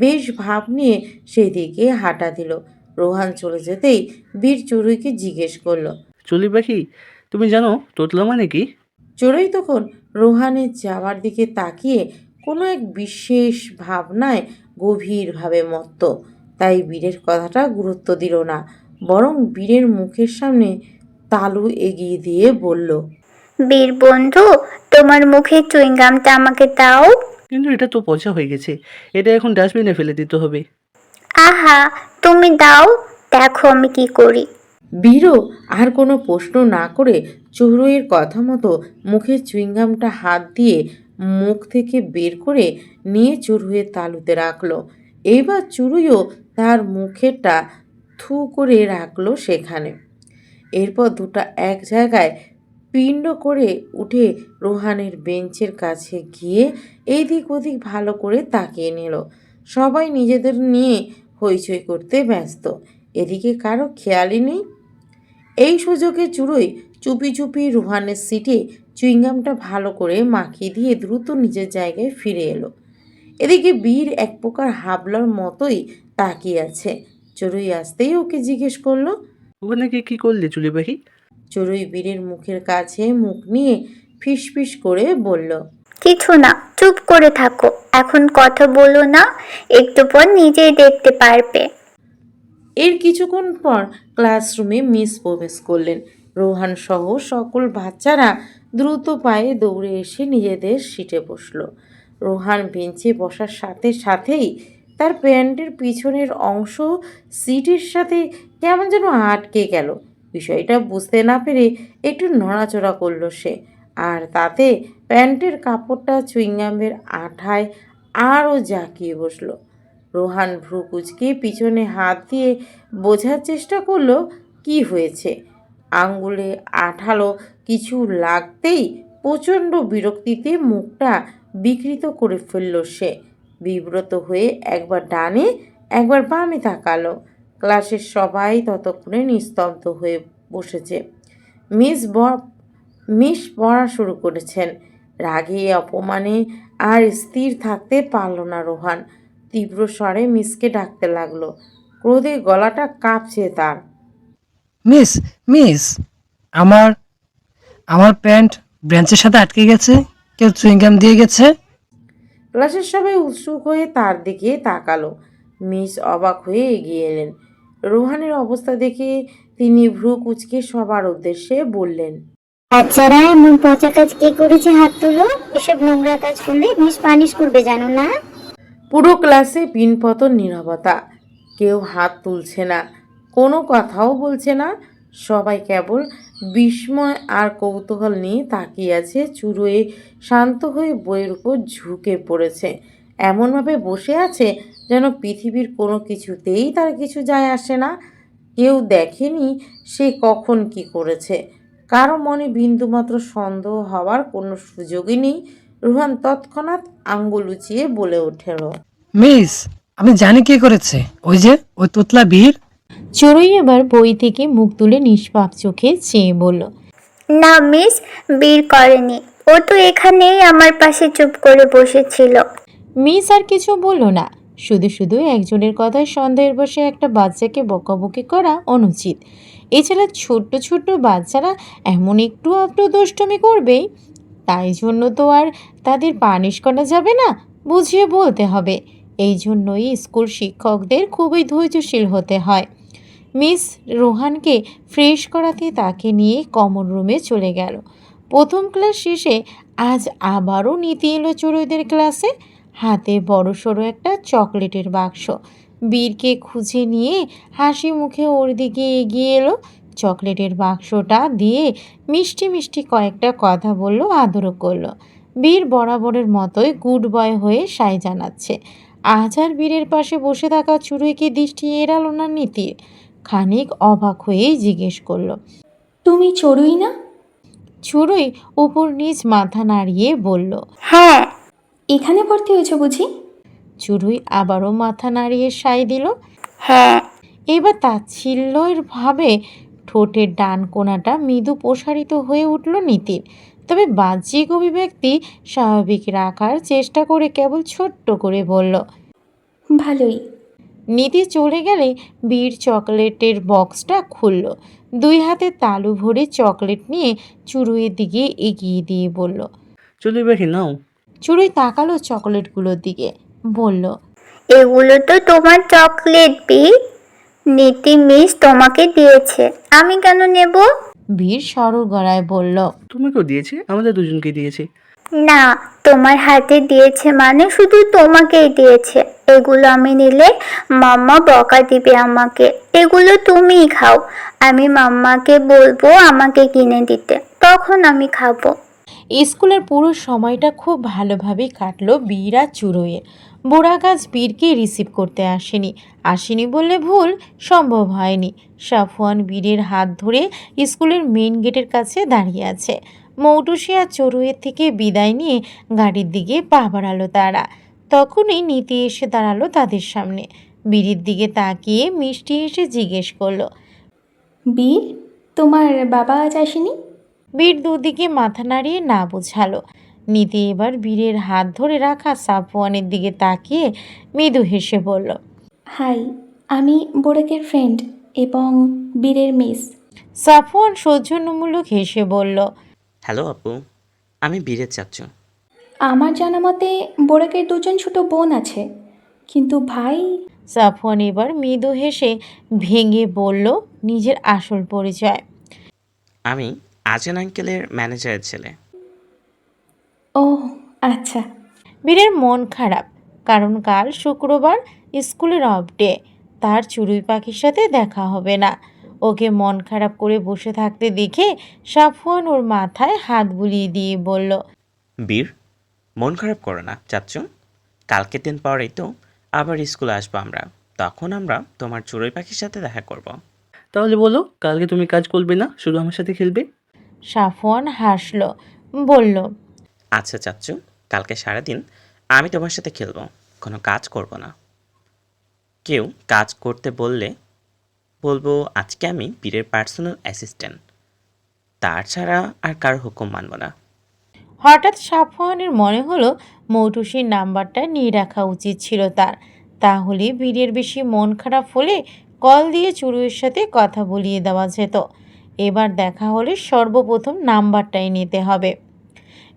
বেশ ভাব নিয়ে সেদিকে হাঁটা দিল। রোহান চলে যেতেই বীর চড়ুইকে জিজ্ঞেস করলো। চলি পাখি, তুমি জানো তোতলা মানে কি? চড়ুই তখন রোহানের যাওয়ার দিকে তাকিয়ে কোনো এক বিশেষ ভাবনায় গভীরভাবে মত্ত। তাই বীরের কথাটা গুরুত্ব দিল না, বরং বীরের মুখের সামনে তালু এগিয়ে দিয়ে বলল, বীর বন্ধু, তোমার মুখে চুইংগামটা আমাকে দাও। কিন্তু এটা তো পচা হয়ে গেছে, এটা এখন ডাস্টবিনে ফেলে দিতে হবে। আহা, তুমি দাও, দেখো আমি কি করি। বীরও আর কোনো প্রশ্ন না করে চড়ুইয়ের কথা মতো মুখে চুইংগামটা হাত দিয়ে মুখ থেকে বের করে নিয়ে চড়ুইয়ের তালুতে রাখলো। এইবার চড়ুইও তার মুখেরটা থু করে রাখলো সেখানে। এরপর দুটো এক জায়গায় পিণ্ড করে উঠে রোহানের বেঞ্চের কাছে গিয়ে এইদিক ওদিক ভালো করে তাকিয়ে নিল। সবাই নিজেদের নিয়ে হইচই করতে ব্যস্ত, এদিকে কারো খেয়ালই নেই। এই সুযোগে চড়ুই চুপি চুপি রোহানের সিটে চুইংগামটা ভালো করে মাখিয়ে দিয়ে দ্রুত নিজের জায়গায় ফিরে এলো। এদিকে বীর এক প্রকার হাবলার মতোই তাকিয়ে আছে। চড়ুই আসতেই ওকে জিজ্ঞেস করলো। ওখানে গিয়ে কি করলে চুলি পাখি? চড়ুই বীরের মুখের কাছে মুখ নিয়ে ফিসফিস করে বলল, কিছু না, চুপ করে থাকো, এখন কথা বলো না, একটু পর নিজেই দেখতে পারবে। এর কিছুক্ষণ পর ক্লাসরুমে মিস প্রবেশ করলেন। রোহান সহ সকল বাচ্চারা দ্রুত পায়ে দৌড়ে এসে নিজেদের সিটে বসলো। রোহান বেঞ্চে বসার সাথে সাথেই তার প্যান্টের পিছনের অংশ সিটের সাথে কেমন যেন আটকে গেল। বিষয়টা বুঝতে না পেরে একটু নড়াচড়া করলো সে, আর তাতে প্যান্টের কাপড়টা চুইংগামের আঠায় আরও জাঁকিয়ে বসলো। রোহান ভ্রু কুঁচকে পিছনে হাত দিয়ে বোঝার চেষ্টা করলো কি হয়েছে। আঙ্গুলে আঠালো কিছু লাগতেই প্রচণ্ড বিরক্তিতে মুখটা বিকৃত করে ফেলল সে। বিব্রত হয়ে একবার ডানে একবার বামে তাকালো। ক্লাসের সবাই ততক্ষণে নিস্তব্ধ হয়ে বসেছে। মিস পড়া শুরু করেছেন। রাগে অপমানে আর স্থির থাকতে পারল না রোহান। তীব্র স্বরে মিসকে ডাকতে লাগলো। ক্রোধে গলাটা কাঁপছে তার। মিস মিস আমার আমার প্যান্ট ব্রেঞ্চের সাথে আটকে গেছে, কেউ চুইংগাম দিয়ে গেছে। ক্লাসের সবাই উৎসুক হয়ে তার দিকে তাকালো। মিস অবাক হয়ে এগিয়ে এলেন। রোহানের অবস্থা দেখে তিনি ভ্রু কুঁচকে সবার উদ্দেশ্যে বললেন, বাচ্চারা, এমন পচা কাজ কে করেছে হাত তুলো, এসব নোংরা কাজ করলে মিস পানিশ করবে জানো না? পুরো ক্লাসে পিনপতন নীরবতা। কেউ হাত তুলছে না, কোনো কথাও বলছে না। সবাই কেবল বিস্ময় আর কৌতূহল নিয়ে তাকিয়ে আছে। চুড়োয় শান্ত হয়ে বইয়ের উপর ঝুঁকে পড়েছে, এমনভাবে বসে আছে যেন পৃথিবীর কোনো কিছুতেই তার কিছু যায় আসে না। কেউ দেখেনি সে কখন কি করেছে। কারো মনে বিন্দুমাত্র সন্দেহ হওয়ার কোনো সুযোগই নেই। রোহান তৎক্ষণাৎ আঙ্গুল উঁচিয়ে বলে উঠল, মিস, আমি জানি কে করেছে, ওই তোতলা বীর। চড়ুই এবার বই থেকে মুখ তুলে নিষ্পাপ চোখে চেয়ে বলল, না মিস, বীর করেনি, ও তো এখানেই আমার পাশে চুপ করে বসেছিল। মিস আর কিছু বলল না, শুধু শুধু একজনের কথায় সন্দেহের বসে একটা বাচ্চাকে বকাবকি করা অনুচিত। এছাড়া ছোট্ট ছোট্ট বাচ্চারা এমন একটু আধটু দুষ্টুমি করবেই, তাই জন্য তো আর তাদের পানিশ করা যাবে না, বুঝিয়ে বলতে হবে। এই জন্যই স্কুল শিক্ষকদের খুবই ধৈর্যশীল হতে হয়। মিস রোহানকে ফ্রেশ করাতে তাকে নিয়ে কমন রুমে চলে গেল। প্রথম ক্লাস শেষে আজ আবারও নীতি এলো চড়ুইদের ক্লাসে, হাতে বড়সড় একটা চকলেটের বাক্স। বীরকে খুঁজে নিয়ে হাসি মুখে ওর দিকে এগিয়ে এলো। চকলেটের বাক্সটা দিয়ে মিষ্টি মিষ্টি কয়েকটা কথা বলল, আদরও করলো। বীর বরাবরের মতোই গুড বয় হয়ে সায় জানাচ্ছে। আজ আর বীরের পাশে বসে থাকা চড়ুইকে দৃষ্টি এড়ালো না নীতির। খানিক অবাক হয়েই জিজ্ঞেস করলো, তুমি চড়ুই না? চড়ুই উপর নিচ মাথা নাড়িয়ে বলল, হ্যাঁ। এখানে ভর্তি হয়েছে বুঝি? চড়ুই আবারও মাথা নাড়িয়ে সায় দিল। হ্যাঁ। এবার তাচ্ছিল্যের ভাবে ঠোঁটের ডান কোণাটা মৃদু প্রসারিত হয়ে উঠল নীতির। তবে বাহ্যিক অভিব্যক্তি স্বাভাবিক রাখার চেষ্টা করে কেবল ছোট্ট করে বলল, ভালোই। নীতি চলে গেলে বীর চকলেটের বক্সটা খুলল। দুই হাতে তালু ভরে চকলেট নিয়ে চড়ুইয়ের দিকে এগিয়ে দিয়ে বলল, চুলি পাখি নাও। চড়ুই তাকালো চকলেটগুলোর দিকে, বলল, এগুলো তো তোমার চকলেট বীর, নীতি মিস তোমাকে দিয়েছে, আমি কেন নেব? বীর সরল গলায় বলল, তোমাকেও দিয়েছে, আমাদের দুজনকে দিয়েছে। না, তোমার হাতে দিয়েছে মানে শুধু তোমাকেই দিয়েছে। এগুলো আমি নিলে মাম্মা বকা দিবে আমাকে, এগুলো তুমিই খাও। আমি মাম্মাকে বলবো আমাকে কিনে দিতে, তখন আমি খাবো। স্কুলের পুরো সময়টা খুব ভালোভাবেই কাটলো বীর আর চুরুইয়ের। বোরাক আজ বীরকে রিসিভ করতে আসেনি বললে ভুল, সম্ভব হয়নি। সাফওয়ান বীরের হাত ধরে স্কুলের মেইন গেটের কাছে দাঁড়িয়ে আছে। মৌটুসি আর চড়ুইয়ের থেকে বিদায় নিয়ে গাড়ির দিকে পা বাড়ালো তারা। তখনই নীতি এসে দাঁড়ালো তাদের সামনে। বীরের দিকে তাকিয়ে মিষ্টি হেসে জিজ্ঞেস করলো, বীর, তোমার বাবা আজ আসেনি? বীর দুদিকে মাথা নাড়িয়ে না বোঝালো। নীতি এবার বীরের হাত ধরে রাখা সাফওয়ানের দিকে তাকিয়ে মৃদু হেসে বলল, হাই, আমি বোরাকের ফ্রেন্ড এবং বীরের মিস। সাফওয়ান সৌজন্যমূলক হেসে বলল, হ্যালো আপু, আমি বীরের চাচ্চু। আমার জানা মতে বোরাকের দুজন ছোট বোন আছে, কিন্তু ভাই। সাফওয়ান এবার মৃদু হেসে ভেঙে বলল নিজের আসল পরিচয়। আমি আজান আঙ্কেলের ম্যানেজারের ছেলে। ও আচ্ছা। বীরের মন খারাপ, কারণ কাল শুক্রবার, স্কুলের অফ ডে। তার চড়ুই পাখির সাথে দেখা হবে না। ওকে মন খারাপ করে বসে থাকতে দেখে সাফওয়ান ওর মাথায় হাত বুলিয়ে দিয়ে বলল, বীর, মন খারাপ করো না চাচ্চু। কালকের দিন পরেই তো আবার স্কুলে আসবো আমরা, তখন আমরা তোমার চড়ুই পাখির সাথে দেখা করব। তাহলে বলো, কালকে তুমি কাজ করবে না, শুধু আমার সাথে খেলবে? সাফওয়ান হাসল, বলল, আচ্ছা চাচ্চু, কালকে সারাদিন আমি তোমার সাথে খেলবো, কোনো কাজ করব না। কেউ কাজ করতে বললে বলবো আজকে আমি বীরের পার্সোনাল অ্যাসিস্ট্যান্ট, তার ছাড়া আর কারো হুকুম মানব না। হঠাৎ সাফওয়ানের মনে হলো মৌটুসির নাম্বারটা নিয়ে রাখা উচিত ছিল তার। তাহলে বীরের বেশি মন খারাপ হলে কল দিয়ে চুরুইয়ের সাথে কথা বলিয়ে দেওয়া যেত। এবার দেখা হলে সর্বপ্রথম নাম্বারটাই নিতে হবে।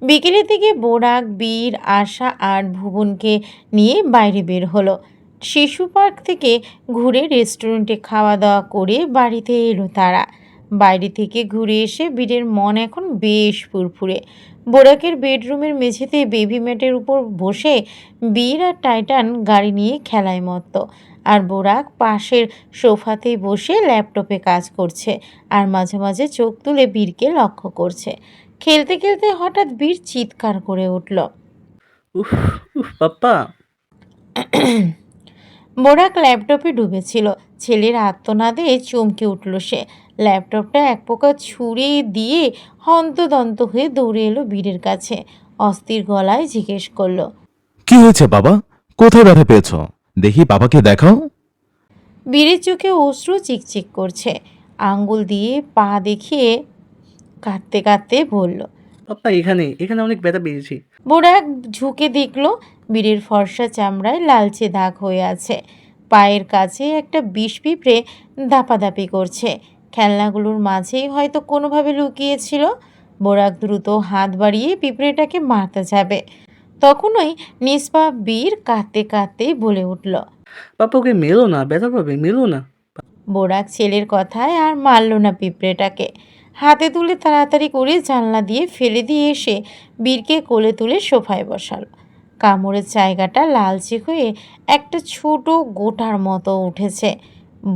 বিকেলের দিকে বোরাক, বীর, আশা আর ভুবনকে নিয়ে বাইরে বের হলো। শিশু পার্ক থেকে ঘুরে রেস্টুরেন্টে খাওয়া দাওয়া করে বাড়িতে এলো তারা। বাইরে থেকে ঘুরে এসে বীরের মন এখন বেশ ফুরফুরে। বোরাকের বেডরুমের মেঝেতে বেবি ম্যাটের উপর বসে বীর আর টাইটান গাড়ি নিয়ে খেলায় মত্ত। আর বোরাক পাশের সোফাতেই বসে ল্যাপটপে কাজ করছে আর মাঝে মাঝে চোখ তুলে বীরকে লক্ষ্য করছে। খেলতে খেলতে হঠাৎ বীর চিৎকার করে উঠল। উফ উফ পাপ্পা! বোরাক ল্যাপটপে ডুবেছিল। ছেলের আর্তনাদে চমকে উঠল সে। ল্যাপটপটা এক প্রকার ছুঁড়ে দিয়ে হন্তদন্ত হয়ে দৌড়ে এলো বীরের কাছে। অস্থির গলায় জিজ্ঞেস করলো, কি হয়েছে বাবা? কোথায় ব্যথা পেয়েছ? দেখি বাবাকে দেখাও। বীরের চোখে অশ্রু চিকচিক করছে। আঙ্গুল দিয়ে পা দেখিয়ে কাঁদতে কাঁদতে বলল। পাপ্পা, এখানে এখানে অনেক ব্যথা পেয়েছি। বোরাক ঝুঁকে দেখল বীরের ফর্সা চামড়ায় লালচে দাগ হয়ে আছে। পায়ের কাছে একটা বিষ পিঁপড়ে দাপাদাপি করছে। খেলনাগুলোর মাঝেই হয়তো কোনোভাবে লুকিয়েছিল। বোরাক দ্রুত হাত বাড়িয়ে পিঁপড়েটাকে মারতে যাবে, তখনই নিষ্পাপ বীর কাঁদতে কাঁদতেই বলে উঠল। পাপ্পা, ওকে মেলো না, ব্যথা পাবে, মেলো না। বোরাক ছেলের কথায় আর মারল না পিঁপড়েটাকে। হাতে তুলে তাড়াতাড়ি করে জানলা দিয়ে ফেলে দিয়ে এসে বীরকে কোলে তুলে সোফায় বসালো। কামড়ের জায়গাটা লালচে হয়ে একটা ছোট গোটার মতো উঠেছে।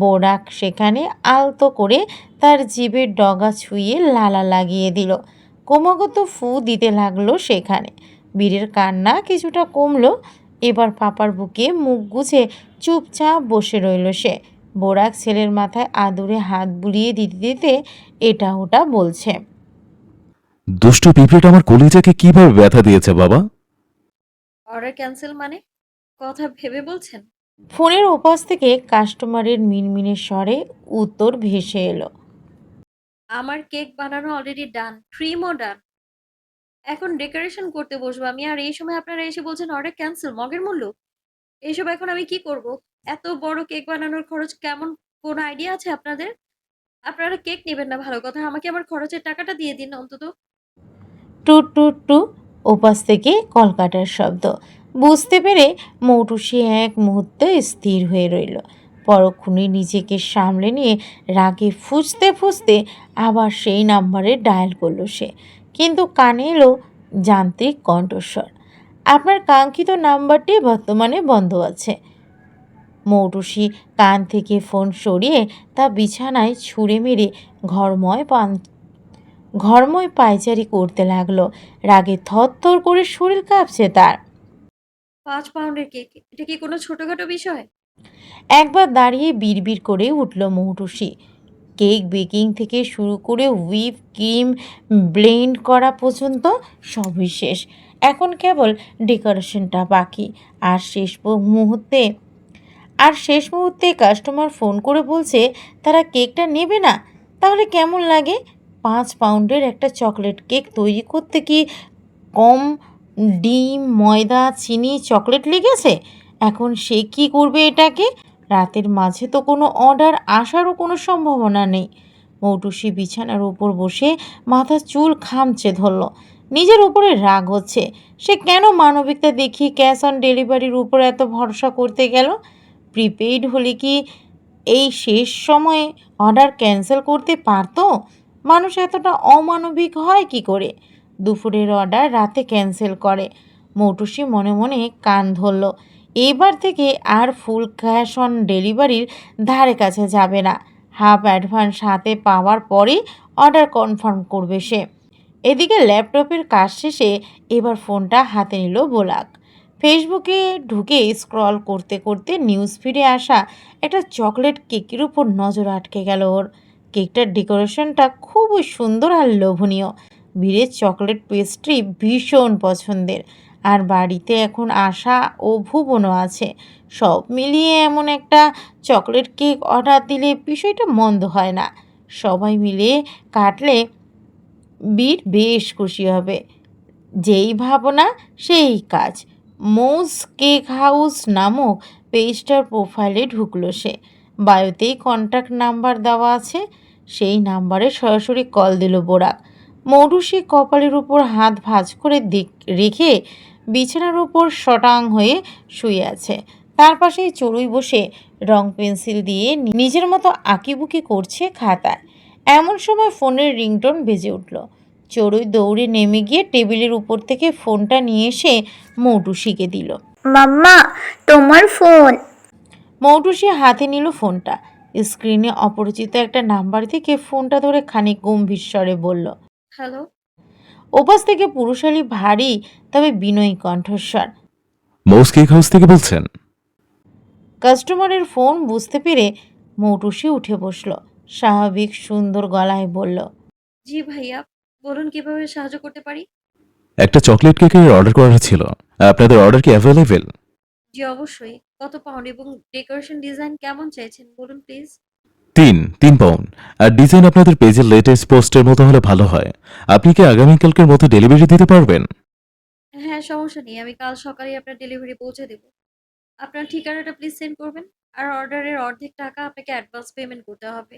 বোরাক সেখানে আলতো করে তার জিভের ডগা ছুঁয়ে লালা লাগিয়ে দিল। ক্রমাগত ফু দিতে লাগলো সেখানে। বীরের কান্না কিছুটা কমলো। এবার পাপার বুকে মুখ গুজে চুপচাপ বসে রইল সে। বোরাক ছেলের মাথায় আদুরে হাত বুলিয়ে দিতে দিতে এটা ওটা বলছে। দুষ্ট পিঁপড়েটা আমার কলিজাকে কিভাবে ব্যথা দিয়েছে বাবা? অর্ডার ক্যান্সেল মানে? কথা ভেবে বলছেন? ফোনের ওপাশ থেকে কাস্টমারের মিনমিনের স্বরে উত্তর ভেসে এলো। আমার কেক বানানো অলরেডি ডান, ক্রিমও ডান। এখন ডেকোরেশন করতে বসবো আমি, আর এই সময় আপনারা এসে বলছেন অর্ডার ক্যান্সেল, মগের মূল্য। এইসব এখন আমি কি করব? এত বড় কেক বানানোর খরচ কেমন, কোন আইডিয়া আছে আপনাদের? আপনারা কেক নেবেন না ভালো কথা, আমাকে আমার খরচের টাকাটা দিয়ে দিন অন্তত। টু টু টু ওপাশ থেকে কলকাটার শব্দ। বুঝতে পেরে মৌটুসি এক মুহূর্তে স্থির হয়ে রইল। পরক্ষণে নিজেকে সামলে নিয়ে রাগে ফুঁসতে ফুঁসতে আবার সেই নাম্বারে ডায়াল করলো সে। কিন্তু কানে এলো যান্ত্রিক কণ্ঠস্বর। আপনার কাঙ্ক্ষিত নাম্বারটি বর্তমানে বন্ধ আছে। মৌটুসি কান থেকে ফোন সরিয়ে তা বিছানায় ছুঁড়ে মেরে ঘরময় পায়চারি করতে লাগলো। রাগে থরথর করে শরীর কাঁপছে তার। 5 পাউন্ডের কেক, এটা কি কোনো ছোটখাটো বিষয়? একবার দাঁড়িয়ে বিড়বিড় করে উঠল মৌটুসি। কেক বেকিং থেকে শুরু করে হুইপ ক্রিম ব্লেন্ড করা পর্যন্ত সবই শেষ। এখন কেবল ডেকোরেশনটা বাকি। শেষ মুহূর্তে কাস্টমার ফোন করে বলছে তারা কেকটা নেবে না। তাহলে কেমন লাগে? 5 পাউন্ডের একটা চকলেট কেক তৈরি করতে কি কম ডিম, ময়দা, চিনি, চকলেট লেগেছে? এখন সে কি করবে এটাকে? রাতের মাঝে তো কোনো অর্ডার আসারও কোনো সম্ভাবনা নেই। মৌটুসি বিছানার উপর বসে মাথার চুল খামচে ধরল। নিজের উপরে রাগ হচ্ছে। সে কেন মানবিকতা দেখিয়ে ক্যাশ অন ডেলিভারির উপর এত ভরসা করতে গেল? প্রিপেইড হলে কি এই শেষ সময়ে অর্ডার ক্যান্সেল করতে পারতো? মানুষ এতটা অমানবিক হয় কি করে? দুপুরের অর্ডার রাতে ক্যান্সেল করে। মৌটুসি মনে মনে কান ধরল। এবার থেকে আর ফুল ক্যাশ অন ডেলিভারির ধারে কাছে যাবে না। হাফ অ্যাডভান্স হাতে পাওয়ার পরেই অর্ডার কনফার্ম করবে সে। এদিকে ল্যাপটপের কাজ শেষে এবার ফোনটা হাতে নিল বোলাক। ফেসবুকে ঢুকে স্ক্রল করতে করতে নিউজ ফিডে আসা একটা চকলেট কেকের উপর নজর আটকে গেল ওর। কেকটার ডেকোরেশনটা খুবই সুন্দর আর লোভনীয়। বীরের চকলেট পেস্ট্রি ভীষণ পছন্দের। আর বাড়িতে এখন আশা ও ভুবনও আছে। সব মিলিয়ে এমন একটা চকলেট কেক অর্ডার দিলে বিষয়টা মন্দ হয় না। সবাই মিলে কাটলে বীর বেশ খুশি হবে। যেই ভাবনা সেই কাজ। মৌজ কেক হাউস নামক পেজটার প্রোফাইলে ঢুকলো সে। বায়োতেই কন্ট্যাক্ট নাম্বার দেওয়া আছে। সেই নাম্বারে সরাসরি কল দিল বোরাক। মৌটুসি কপালের উপর হাত ভাঁজ করে রেখে বিছানার উপর শটাং হয়ে শুয়ে আছে। তার পাশেই চড়ুই বসে রং পেন্সিল দিয়ে নিজের মতো আঁকিবুকি করছে খাতায়। এমন সময় ফোনের রিংটোন বেজে উঠল। চড়ুই দৌড়ে নেমে গিয়ে টেবিলের উপর থেকে ফোনটা নিয়ে এসে মৌটুসিকে দিল। মাম্মা, তোমার ফোন। মৌটুসি হাতে নিল ফোনটা। স্ক্রিনে অপরিচিত একটা নাম্বার থেকে ফোনটা ধরে খানিক গম্ভীর স্বরে বলল, হ্যালো? ওপাশ থেকে পুরুষালী ভারী তবে বিনয়ী কণ্ঠস্বর। মৌস কেক হাউস থেকে বলছেন? কাস্টমারের ফোন বুঝতে পেরে মৌটুসি উঠে বসল। স্বাভাবিক সুন্দর গলায় বলল, জি ভাইয়া, বলুন কিভাবে সাহায্য করতে পারি? একটা চকলেট কেকের অর্ডার করা ছিল। আপনাদের অর্ডার কি অ্যাভেলেবেল? জি অবশ্যই। কত পাউন্ড এবং ডেকোরেশন ডিজাইন কেমন চাইছেন বলুন প্লিজ। 3 পাউন্ড। আর ডিজাইন আপনাদের পেজের লেটেস্ট পোস্টের মতো হলে ভালো হয়। আপনি কি আগামীকালকের মতো ডেলিভারি দিতে পারবেন? হ্যাঁ, সমস্যা নেই, আমি কাল সকালে আপনার ডেলিভারি পৌঁছে দেব। আপনার ঠিকানাটা প্লিজ সেন্ড করবেন। আর অর্ডারের অর্ধেক টাকা আপনাকে অ্যাডভান্স পেমেন্ট করতে হবে।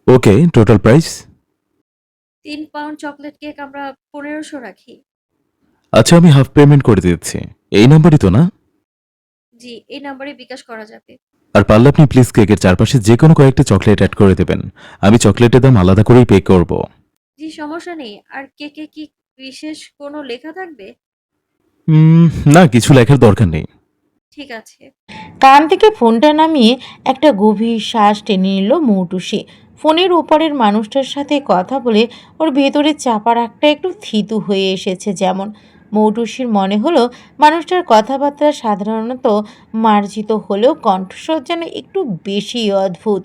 Okay, total price? 3 pound chocolate cake আমরা 1500 রাখি। আচ্ছা, আমি হাফ পেমেন্ট করে দিচ্ছি। এই নাম্বারই তো না? জি, এই নাম্বারে বিকাশ করা যাবে। আর পারলে আপনি প্লিজ কেকের চারপাশে যে কোনো কয়েকটা চকলেট অ্যাড করে দেবেন। আমি চকলেটের দাম আলাদা করেই পে করব। জি সমস্যা নেই। আর কেকে কি বিশেষ কোনো লেখা থাকবে? না, কিছু লেখার দরকার নেই। ঠিক আছে। কান থেকে ফোনটা নামিয়ে একটা গভীর শ্বাস টেনে নিল মৌটুসি। ফোনের ওপারের মানুষটার সাথে কথা বলে ওর ভেতরে চাপা রাগটা একটু থিতু হয়ে এসেছে যেমন। মৌটুসির মনে হলো মানুষটার কথাবার্তা সাধারণত মার্জিত হলেও কণ্ঠস্বর যেন একটু বেশি অদ্ভুত,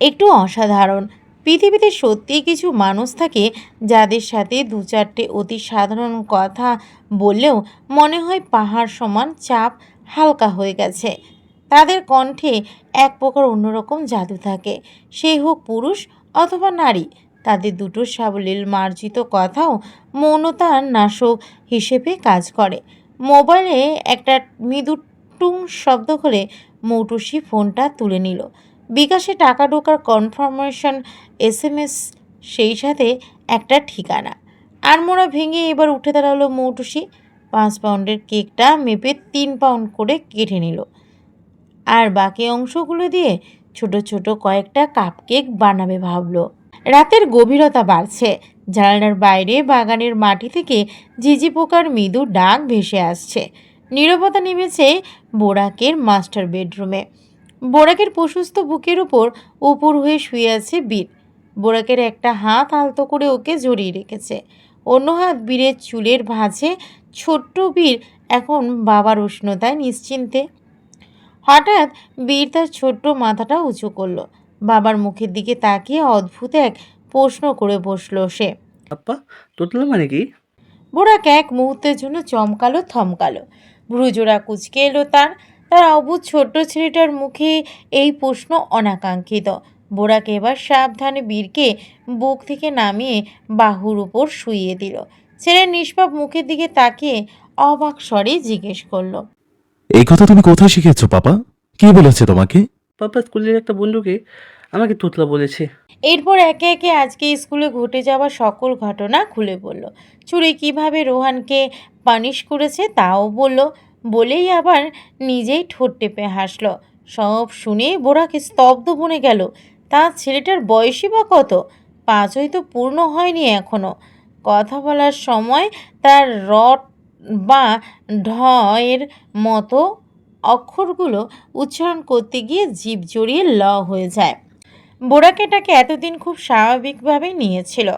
একটু অসাধারণ। পৃথিবীতে সত্যিই কিছু মানুষ থাকে যাদের সাথে দু চারটে অতি সাধারণ কথা বললেও মনে হয় পাহাড় সমান চাপ হালকা হয়ে গেছে। তাদের কণ্ঠে এক প্রকার অন্যরকম জাদু থাকে, সেই হোক পুরুষ অথবা নারী। তাদের দুটো সাবলীল মার্জিত কথাও মৌনতার নাশক হিসেবে কাজ করে। মোবাইলে একটা মৃদু টুং শব্দ করে মৌটুসি ফোনটা তুলে নিল। বিকাশে টাকা ঢোকার কনফার্মেশন SMS, সেই সাথে একটা ঠিকানা। আড়মোড়া ভেঙে এবার উঠে দাঁড়ালো মৌটুসি। 5 পাউন্ডের কেকটা মেপে 3 পাউন্ড করে কেটে নিল। আর বাকি অংশগুলো দিয়ে ছোট ছোট কয়েকটা কাপ কেক বানাবে ভাবলো। রাতের গভীরতা বাড়ছে। জানালার বাইরে বাগানের মাটি থেকে ঝিঝি পোকার মৃদু ডাক ভেসে আসছে। নীরবতা নেমেছে বোরাকের মাস্টার বেডরুমে। বোরাকের প্রশস্ত বুকের উপর হয়ে শুয়ে আছে বীর। বোরাকের একটা হাত আলতো করে ওকে জড়িয়ে রেখেছে, অন্য হাত বীরের চুলের ভাঁজে। ছোট্ট বীর এখন বাবার উষ্ণতায় নিশ্চিন্তে। হঠাৎ বীর তার ছোট্ট মাথাটা উঁচু করলো, বাবার মুখের দিকে তাকিয়ে অদ্ভুত এক প্রশ্ন করে বসলো সে। আপ্পা, তোতলা মানে কি? বোরাক এক মুহূর্তের জন্য চমকালো, থমকালো, ভ্রুজোড়া কুঁচকে এলো তার। তার অবুঝ ছোট্ট ছেলেটার মুখে এই প্রশ্ন অনাকাঙ্ক্ষিত। বোরাক এবার সাবধানে বীরকে বুক থেকে নামিয়ে বাহুর উপর শুইয়ে দিল। ছেলের নিষ্পাপ মুখের দিকে তাকিয়ে অবাক স্বরে জিজ্ঞেস করলো, এই কথা তুমি কোথায় শিখেছো পাপা? কে বলেছে তোমাকে? পাপা স্কুলের একটা বন্ধুকে আমাকে তোতলা বলেছে। এরপর একে একে আজকে স্কুলে ঘটে যাওয়া সকল ঘটনা খুলে বলল। চুরি কিভাবে রোহানকে পানিশ করেছে তাও বলল, বলেই আবার নিজেই ঠোঁট টেপে হাসল। সব শুনে বোরাকে স্তব্ধ বনে গেল। তার ছেলেটার বয়সই বা কত? 5 হয়তো পূর্ণ হয়নি এখনো। কথা বলার সময় তার রট বা ঢ এর মতো অক্ষরগুলো উচ্চারণ করতে গিয়ে জিভ জড়িয়ে ল হয়ে যায়। বোরাক এটাকে এতদিন খুব স্বাভাবিকভাবে নিয়েছিল,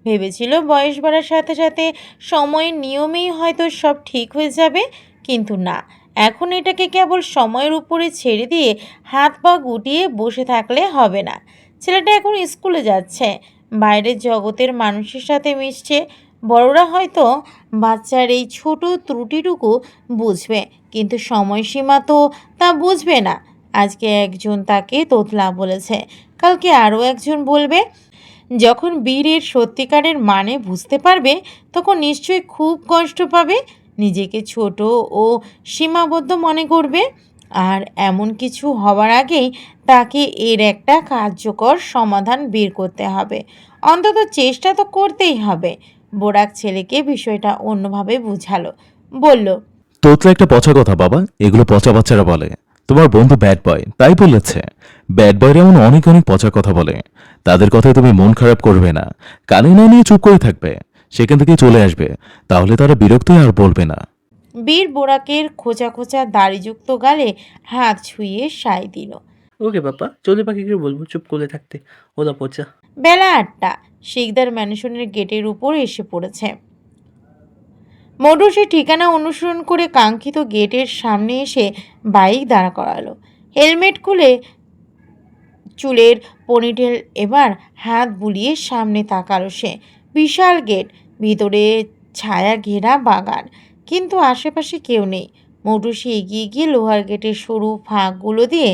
ভেবেছিল বয়স বাড়ার সাথে সাথে সময়ের নিয়মেই হয়তো সব ঠিক হয়ে যাবে। কিন্তু না, এখন এটাকে কেবল সময়ের উপরে ছেড়ে দিয়ে হাত পা গুটিয়ে বসে থাকলে হবে না। ছেলেটা এখন স্কুলে যাচ্ছে, বাইরের জগতের মানুষের সাথে মিশছে। বড়রা হয়তো বাচ্চার এই ছোট ত্রুটিটুকু বুঝবে, কিন্তু সময়সীমা তো তা বুঝবে না। আজকে একজন তাকে তোতলা বলেছে, কালকে আরও একজন বলবে। যখন বীরের সত্যিকারের মানে বুঝতে পারবে তখন নিশ্চয়ই খুব কষ্ট পাবে, নিজেকে ছোট ও সীমাবদ্ধ মনে করবে। আর এমন কিছু হওয়ার আগেই তাকে এর একটা কার্যকর সমাধান বের করতে হবে, অন্তত চেষ্টা তো করতেই হবে। বোরাক ছেলেকে বিষয়টা অন্যভাবে বুঝালো, বলল, তোতলা একটা পচা কথা বাবা, এগুলো পচা বাচ্চারা বলে। তোমার বন্ধু ব্যাড বয় তাই বলেছে। ব্যাড বয়রা এমন অনেক অনেক পচা কথা বলে, তাদের কথায় তুমি মন খারাপ করবে না, কানে না নিয়ে চুপ করে থাকবে, সেখান থেকে চলে আসবে, তাহলে তারা বিরক্তই আর বলবে না। বীর বোরাকের খোঁচা খোঁচা দাড়িযুক্ত গালে হাত ছুঁয়ে সায় দিল। ওকে পাপা, চলে পাখিকে বলবো চুপ করে থাকতে, ওরা পচা। বেলা 8টা, শিকদার ম্যানশনের গেটের উপর এসে পড়েছে। মোটু সে ঠিকানা অনুসরণ করে কাঙ্ক্ষিত গেটের সামনে এসে বাইক দাঁড় করালো। হেলমেট খুলে চুলের পনিটেল এবার হাত বুলিয়ে সামনে তাকালো সে। বিশাল গেট, ভিতরে ছায়া ঘেরা বাগান, কিন্তু আশেপাশে কেউ নেই। মোটু সে এগিয়ে গিয়ে লোহার গেটের সরু ফাঁকগুলো দিয়ে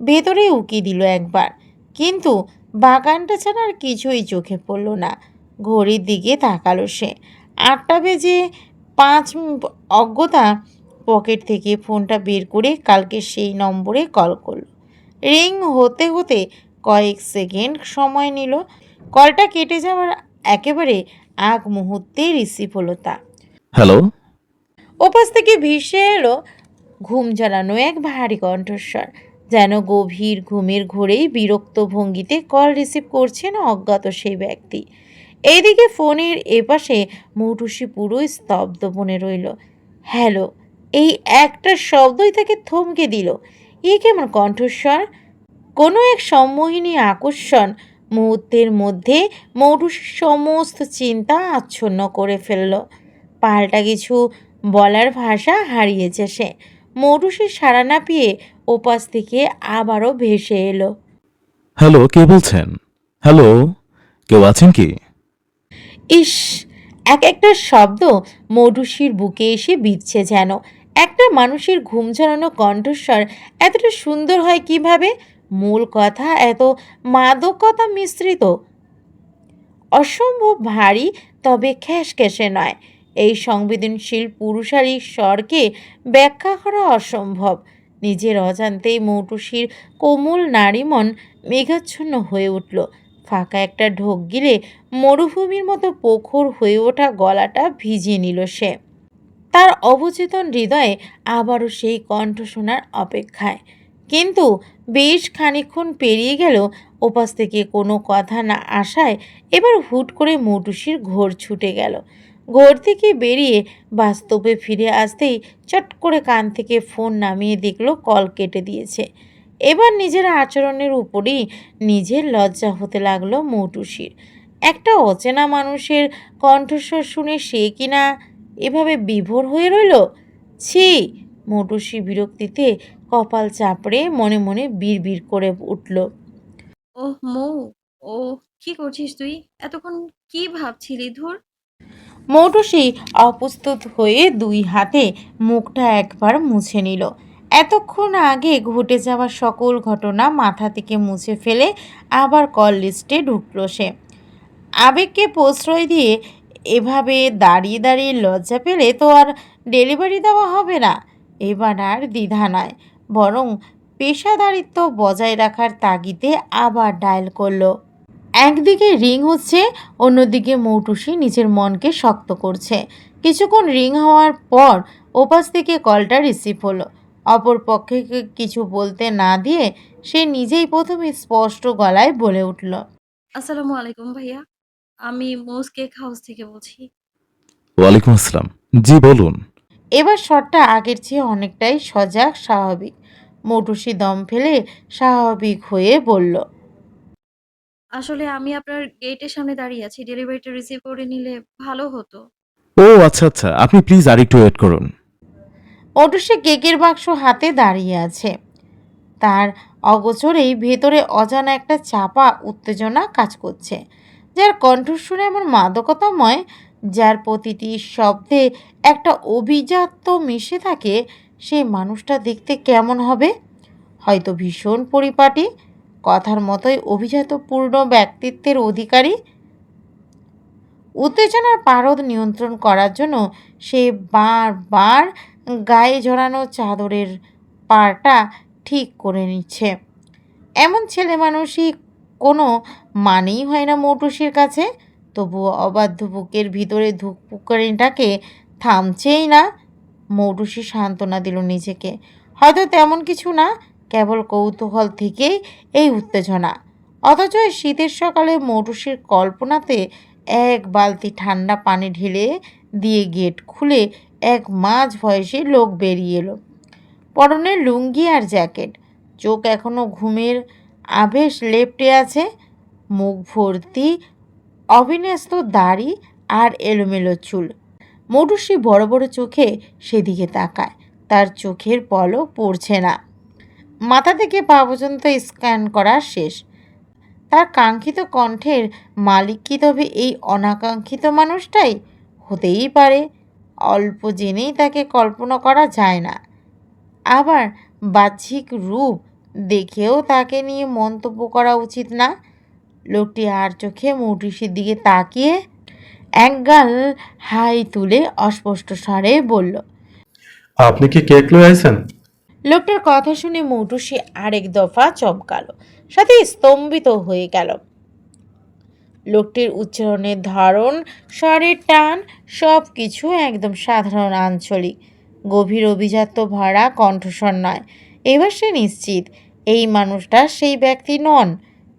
ভেতরে উকি দিল একবার, কিন্তু বাগানটা ছাড়া আর কিছুই চোখে পড়ল না। ঘড়ির দিকে তাকালো সে, 8টা বেজে 5। অজ্ঞতা পকেট থেকে ফোনটা বের করে কালকে সেই নম্বরে কল করল। রিং হতে হতে কয়েক সেকেন্ড সময় নিল। কলটা কেটে যাওয়ার একেবারে আগ মুহূর্তে রিসিভ হলো তা। হ্যালো। ওপাশ থেকে ভেসে এলো ঘুম জ্বালানো এক ভারী কণ্ঠস্বর, যেন গভীর ঘুমের ঘোরেই বিরক্ত ভঙ্গিতে কল রিসিভ করছেন অজ্ঞাত সেই ব্যক্তি। এইদিকে ফোনের এপাশে মৌটুসি পুরো স্তব্ধ বনে রইল। হ্যালো, এই একটা শব্দই তাকে থমকে দিল। এ কেমন কণ্ঠস্বর! কোনো এক সম্মোহিনী আকর্ষণ মুহূর্তের মধ্যে মৌটুসির সমস্ত চিন্তা আচ্ছন্ন করে ফেলল। পাল্টা কিছু বলার ভাষা হারিয়েছে সে। মৌটুসির সাড়া না পেয়ে ওপাশ থেকে আবারও ভেসে এলো, হ্যালো, কে বলছেন? হ্যালো, কেউ আছেন কি? ইস! এক একটা শব্দ মৌটুসির বুকে এসে বিঁধছে যেন। একটা মানুষের ঘুম ঝরানো কণ্ঠস্বর এতটা সুন্দর হয় কিভাবে? মূল কথা এত মাদকতা মিশ্রিত, অসম্ভব ভারী, তবে খ্যাসখ্যাসে নয়। এই সংবেদনশীল পুরুষালী স্বরকে ব্যাখ্যা করা অসম্ভব। নিজের অজান্তেই মৌটুসির কোমল নারীমন মেঘাচ্ছন্ন হয়ে উঠল। ফাঁকা একটা ঢোক গিলে মরুভূমির মতো প্রখর হয়ে ওঠা গলাটা ভিজিয়ে নিল সে। তার অবচেতন হৃদয়ে আবারও সেই কণ্ঠ শোনার অপেক্ষায়। কিন্তু বেশ খানিকক্ষণ পেরিয়ে গেল, ওপাশ থেকে কোনো কথা না আসায় এবার হুট করে মৌটুসির ঘোর ছুটে গেল। ঘর থেকে বেরিয়ে বাস্তবে ফিরে আসতেই চট করে কান থেকে ফোন নামিয়ে দেখলো কল কেটে দিয়েছে। এবার নিজের আচরণের উপরই নিজের লজ্জা হতে লাগলো মৌটুসির। একটা অচেনা মানুষের কণ্ঠস্বর শুনে সে কিনা এভাবে বিভোর হয়ে রইল। ছি! মৌটুসি বিরক্তিতে কপাল চাপড়ে মনে মনে বিড়বিড় করে উঠল। ওহ মৌ, ও কি করছিস তুই? এতক্ষণ কি ভাবছিলি? ধুর। মৌটুসি অপ্রস্তুত হয়ে দুই হাতে মুখটা একবার মুছে নিল। এতক্ষণ আগে ঘটে যাওয়া সকল ঘটনা মাথা থেকে মুছে ফেলে আবার কল লিস্টে ঢুকলো সে। আবেগকে প্রশ্রয় দিয়ে এভাবে দাঁড়িয়ে দাঁড়িয়ে লজ্জা পেলে তো আর ডেলিভারি দেওয়া হবে না। এবার আর দ্বিধা নয়, বরং পেশাদারিত্ব বজায় রাখার তাগিদে আবার ডায়াল করলো। একদিকে রিং হচ্ছে, অন্যদিকে মৌটুসি নিজের মনকে শক্ত করছে। কিছুক্ষণ রিং হওয়ার পর ওপাশ থেকে কলটা রিসিভ হলো। অপর পক্ষকে কিছু বলতে না দিয়ে সে নিজেই প্রথমে স্পষ্ট গলায় বলে উঠল। আসসালামু আলাইকুম ভাইয়া, আমি মোজ কেক হাউস থেকে বলছি। ওয়ালাইকুম আসসালাম। জি বলুন। এবার স্বরটা আগের চেয়ে অনেকটাই সজাগ, স্বাভাবিক। মৌটুসি দম ফেলে স্বাভাবিক হয়ে বলল। আসলে আমি আপনার গেটের সামনে দাঁড়িয়ে আছি, ডেলিভারিটা রিসিভ করে নিলে ভালো হতো। ও আচ্ছা আচ্ছা, আপনি প্লিজ আরেকটু ওয়েট করুন। মৌটুসি কেকের বাক্স হাতে দাঁড়িয়ে আছে। তার অগোচরেই ভেতরে অজানা একটা চাপা উত্তেজনা কাজ করছে, যার কণ্ঠস্বরে এমন মাদকতাময়, যার প্রতিটি শব্দে একটা অভিজাত্য মিশে থাকে। সেই মানুষটা দেখতে কেমন হবে? হয়তো ভীষণ পরিপাটি, কথার মতোই অভিজাতপূর্ণ ব্যক্তিত্বের অধিকারী। উত্তেজনার পারদ নিয়ন্ত্রণ করার জন্য সে বারবার গায়ে জড়ানো চাদরের পাড়টা ঠিক করে নিচ্ছে। এমন ছেলে মানুষই কোনো মানেই হয় না মৌটুসির কাছে। তবুও অবাধ্য বুকের ভিতরে ধুকপুকারিটাকে থামছেই না। মৌটুসি সান্ত্বনা দিল নিজেকে, হয়তো তেমন কিছু না, কেবল কৌতূহল থেকেই এই উত্তেজনা। অথচ এই শীতের সকালে মৌটুসির কল্পনাতে এক বালতি ঠান্ডা পানি ঢেলে দিয়ে গেট খুলে এক মাঝ বয়সী লোক বেরিয়ে এলো। পরনে লুঙ্গি আর জ্যাকেট, চোখ এখনো ঘুমের আবেশ লেপ্টে আছে, মুখ ভর্তি অবিন্যস্ত দাড়ি আর এলোমেলো চুল। মৌটুসি বড় বড় চোখে সেদিকে তাকায়। তার চোখের পলক পড়ছে না। মাথা থেকে পা পর্যন্ত স্ক্যান করা শেষ। তার কাঙ্ক্ষিত কণ্ঠের মালিক কি তবে এই অনাকাঙ্ক্ষিত মানুষটাই? হতেই পারে। অল্প জেনেই তাকে কল্পনা করা যায় না। আবার বাহ্যিক রূপ দেখেও তাকে নিয়ে মন্তব্য করা উচিত না। লোকটি আর চোখে মৌটুসির দিকে তাকিয়ে একগাল হাই তুলে অস্পষ্ট স্বরে বলল। আপনি কি কেক লয়ে আইছেন? লোকটার কথা শুনে মৌটুসি আরেক দফা চমকালো, সাথে স্তম্ভিত হয়ে গেল। লোকটির উচ্চারণের ধরন, স্বরের টান, সব কিছু একদম সাধারণ আঞ্চলিক, গভীর অভিজাত্য ভরা কণ্ঠস্বর নয়। এবার সে নিশ্চিত এই মানুষটা সেই ব্যক্তি নন।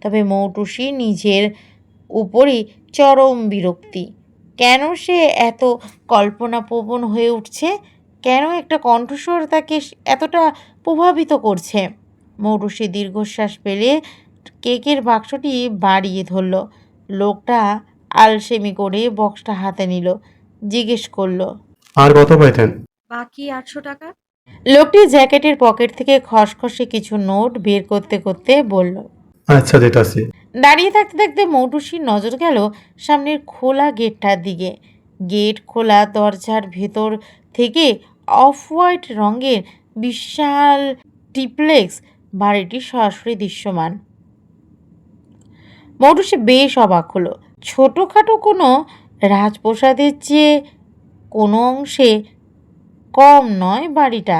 তবে মৌটুসি নিজের উপরই চরম বিরক্তি। কেন সে এত কল্পনাপ্রবণ হয়ে উঠছে? কেন একটা কণ্ঠস্বর তাকে এতটা প্রভাবিত করছে? মৌটুসি দীর্ঘশ্বাস ফেলে কেকের বাক্সটি বাড়িয়ে ধরল। লোকটা আলসেমি করে বক্সটা হাতে নিল, জিজ্ঞেস করলো, আর কত পাইতেন? বাকি 800 টাকা। লোকটি জ্যাকেটের পকেট থেকে খসখসে কিছু নোট বের করতে করতে বলল। আচ্ছা দিতাছি। দাঁড়িয়ে থাকতে থাকতে মৌটুসির নজর গেল সামনের খোলা গেটটার দিকে। গেট খোলা, দরজার ভেতর থেকে অফ হোয়াইট রঙের বিশাল ট্রিপ্লেক্স বাড়িটি সরাসরি দৃশ্যমান। মৌটুসি বেশ অবাক হলো। ছোটোখাটো কোনো রাজপ্রাসাদের চেয়ে কোনো অংশে কম নয় বাড়িটা।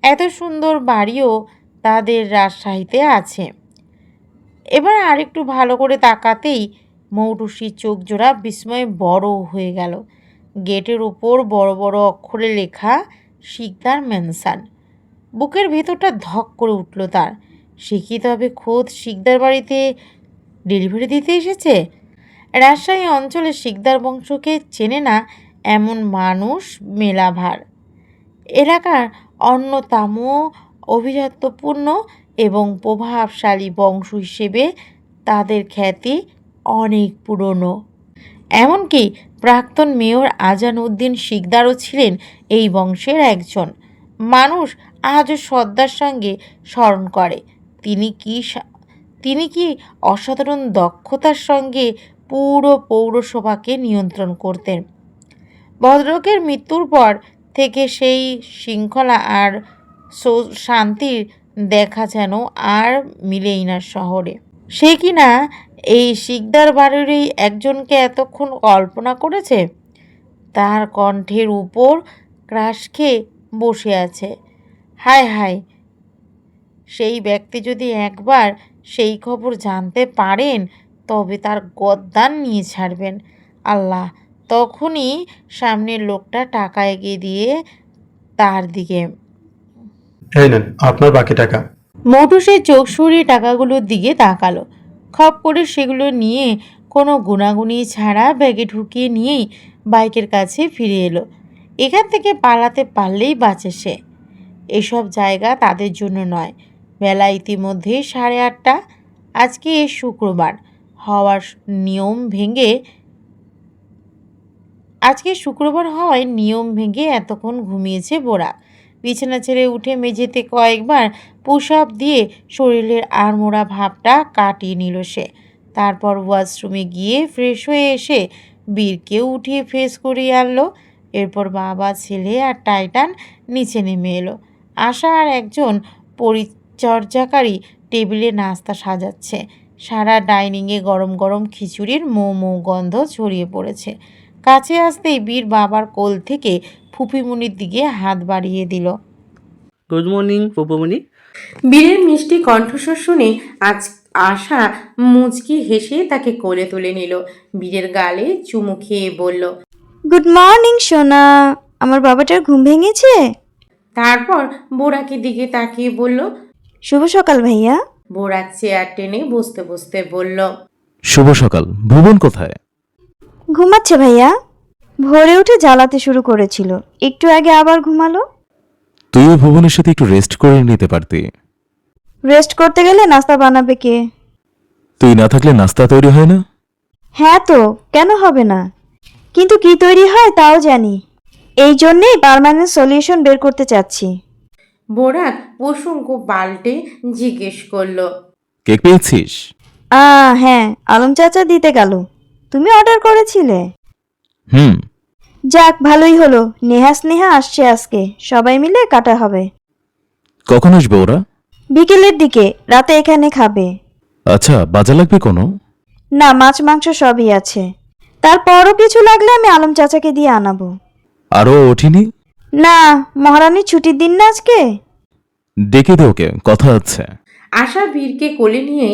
এত সুন্দর বাড়িও তাদের রাজশাহীতে আছে। এবার আরেকটু ভালো করে তাকাতেই মৌটুসির চোখ জোড়া বিস্ময়ে বড় হয়ে গেল। গেটের উপর বড় বড় অক্ষরে লেখা শিকদার ম্যানসান। বুকের ভেতরটা ধক করে উঠল তার। সে কি তবে খোদ শিকদার বাড়িতে ডেলিভারি দিতে এসেছে? রাজশাহী অঞ্চলে শিকদার বংশকে চেনে না এমন মানুষ মেলাভার। এলাকার অন্যতম অভিজাত্যপূর্ণ এবং প্রভাবশালী বংশ হিসেবে তাদের খ্যাতি অনেক পুরনো। এমনকি প্রাক্তন মেয়র আজান উদ্দিন শিকদারও ছিলেন এই বংশের একজন। মানুষ আজও শ্রদ্ধার সঙ্গে স্মরণ করে তিনি কি অসাধারণ দক্ষতার সঙ্গে পুরো পৌরসভাকে নিয়ন্ত্রণ করতেন। ভদ্রলোকের মৃত্যুর পর থেকে সেই শৃঙ্খলা আর শান্তির দেখা যেন আর মিলেই না শহরে। সে কিনা এই শিকদার বাড়িরই একজনকে এতক্ষণ কল্পনা করেছে। তার কণ্ঠের উপর ক্রাশ খেয়ে বসে আছে। হায় হায়, সেই ব্যক্তি যদি একবার সেই খবর জানতে পারেন তবে তার গদ্দান নিয়ে ছাড়বেন। আল্লাহ! তখনই সামনের লোকটা টাকা এগিয়ে দিয়ে তার দিকে। এই নেন আপনার বাকি টাকা। মোটু সে চোখ সরিয়ে টাকাগুলোর দিকে তাকালো। খপ করে সেগুলো নিয়ে কোনো গুনাগুনি ছাড়া ব্যাগে ঢুকিয়ে নিয়েই বাইকের কাছে ফিরে এলো। এখান থেকে পালাতে পারলেই বাঁচে সে। এসব জায়গা তাদের জন্য নয়। বেলা ইতিমধ্যে 8:30। আজকে শুক্রবার হওয়ায় নিয়ম ভেঙে এতক্ষণ ঘুমিয়েছে বোরা। বিছানা ছেড়ে উঠে মেঝেতে কয়েকবার পুশ আপ দিয়ে শরীরের আড়মোড়া ভাবটা কাটিয়ে নিল সে। তারপর ওয়াশরুমে গিয়ে ফ্রেশ হয়ে এসে বীরকেও উঠিয়ে ফ্রেশ করিয়ে আনলো। এরপর বাবা, ছেলে আর টাইটান নিচে নেমে এলো। আশা আর একজন পরিচর্যাকারী টেবিলে নাস্তা সাজাচ্ছে। সারা ডাইনিংয়ে গরম গরম খিচুড়ির মৌ মৌ গন্ধ ছড়িয়ে পড়েছে। কাছে আসতেই বীর বাবার কোল থেকে ফুপিমণির দিকে হাত বাড়িয়ে দিল। গুড মর্নিং ফুপুমণি। বীরের মিষ্টি কণ্ঠস্বর শুনে আজ আশা মুচকি হেসে তাকে কোলে তুলে নিল। বীরের গালে চুমু খেয়ে বলল, গুড মর্নিং সোনা। আমার বাবাটার ঘুম ভেঙেছে? তারপর বোরাকের দিকে তাকিয়ে বলল, শুভ সকাল ভাইয়া। বোরাক চেয়ার টেনে বসতে বসতে বলল, শুভ সকাল। ভুবন কোথায়? ঘুমাচ্ছে ভাইয়া। ভোরে উঠে জ্বালাতে শুরু করেছিল, একটু আগে আবার ঘুমালো। তুইও ভুবনের সাথে একটু রেস্ট করে নিতে পারতি। রেস্ট করতে গেলে নাস্তা বানাবে কে? তুই না থাকলে নাস্তা তৈরি হয় না? হ্যাঁ তো, কেন হবে না? কিন্তু কি তৈরি হয় তাও জানি। এই জন্যেই পার্মানেন্ট সলিউশন বের করতে চাচ্ছি। বোরাক প্রসঙ্গ পাল্টে জিজ্ঞেস করলো, কেক পেয়েছিস? হ্যাঁ, আলম চাচা দিতে গেল। তুমি অর্ডার করেছিলে? হুম। যাক, ভালোই হলো। নেহা আসছে আজকে, সবাই মিলে কাটা হবে। কখন আসবে ওরা? বিকেলের দিকে, রাতে এখানে খাবে। আচ্ছা, বাজার লাগবে কোনো? না, মাছ মাংস সবই আছে। তারপরও কিছু লাগলে আমি আলম চাচাকে দিয়ে আনাবো। আরও ওঠেনি? না, মহারানীর ছুটির দিন না আজকে। ডেকে দে ওকে, কথা আছে। আশা বীরকে কোলে নিয়ে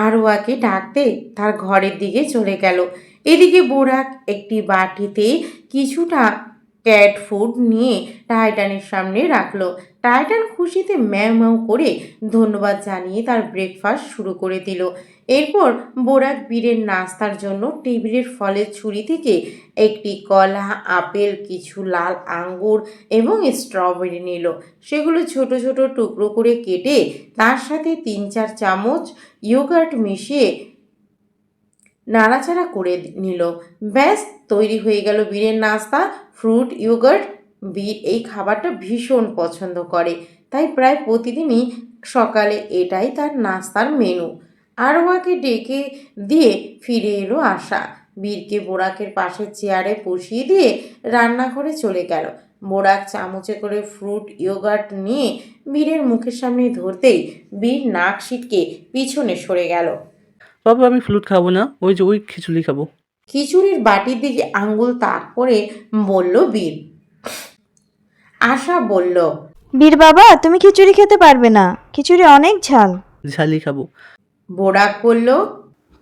আরোয়াকে ডাকতে তার ঘরের দিকে চলে গেল। এদিকে বোরাক একটি বাটিতে কিছুটা ক্যাট ফুড নিয়ে টাইটানের সামনে রাখলো। টাইটান খুশিতে ম্যাও ম্যাও করে ধন্যবাদ জানিয়ে তার ব্রেকফাস্ট শুরু করে দিল। এরপর বোরাক বীরের নাস্তার জন্য টেবিলের ফলের ছুরি থেকে একটি কলা, আপেল, কিছু লাল আঙ্গুর এবং স্ট্রবেরি নিল। সেগুলো ছোট ছোট টুকরো করে কেটে তার সাথে 3-4 চামচ ইয়োগার্ট মিশিয়ে নাড়াচাড়া করে নিল। ব্যাস, তৈরি হয়ে গেল বীরের নাস্তা, ফ্রুট ইয়োগার্ট। বীর এই খাবারটা ভীষণ পছন্দ করে, তাই প্রায় প্রতিদিনই সকালে এটাই তার নাস্তার মেনু। আরোয়াকে ডেকে দিয়ে ফিরে এলো আশা। বীরকে বোরাকের পাশের চেয়ারে বসিয়ে দিয়ে রান্নাঘরে চলে গেল। বোরাক চামচে করে ফ্রুট ইয়োগার্ট নিয়ে বীরের মুখের সামনে ধরতেই বীর নাক সিটকে পিছনে সরে গেল। বাবা, আমি ফ্লুট খাবো না, ওই খিচুড়ি খাবো। খিচুড়ির বাটির দিকে আঙ্গুল তাক করে বলল বীর। আশা বলল, বীর বাবা, তুমি খিচুড়ি খেতে পারবে না, খিচুড়ি অনেক ঝাল। ঝালি খাবো। বোরাক বলল,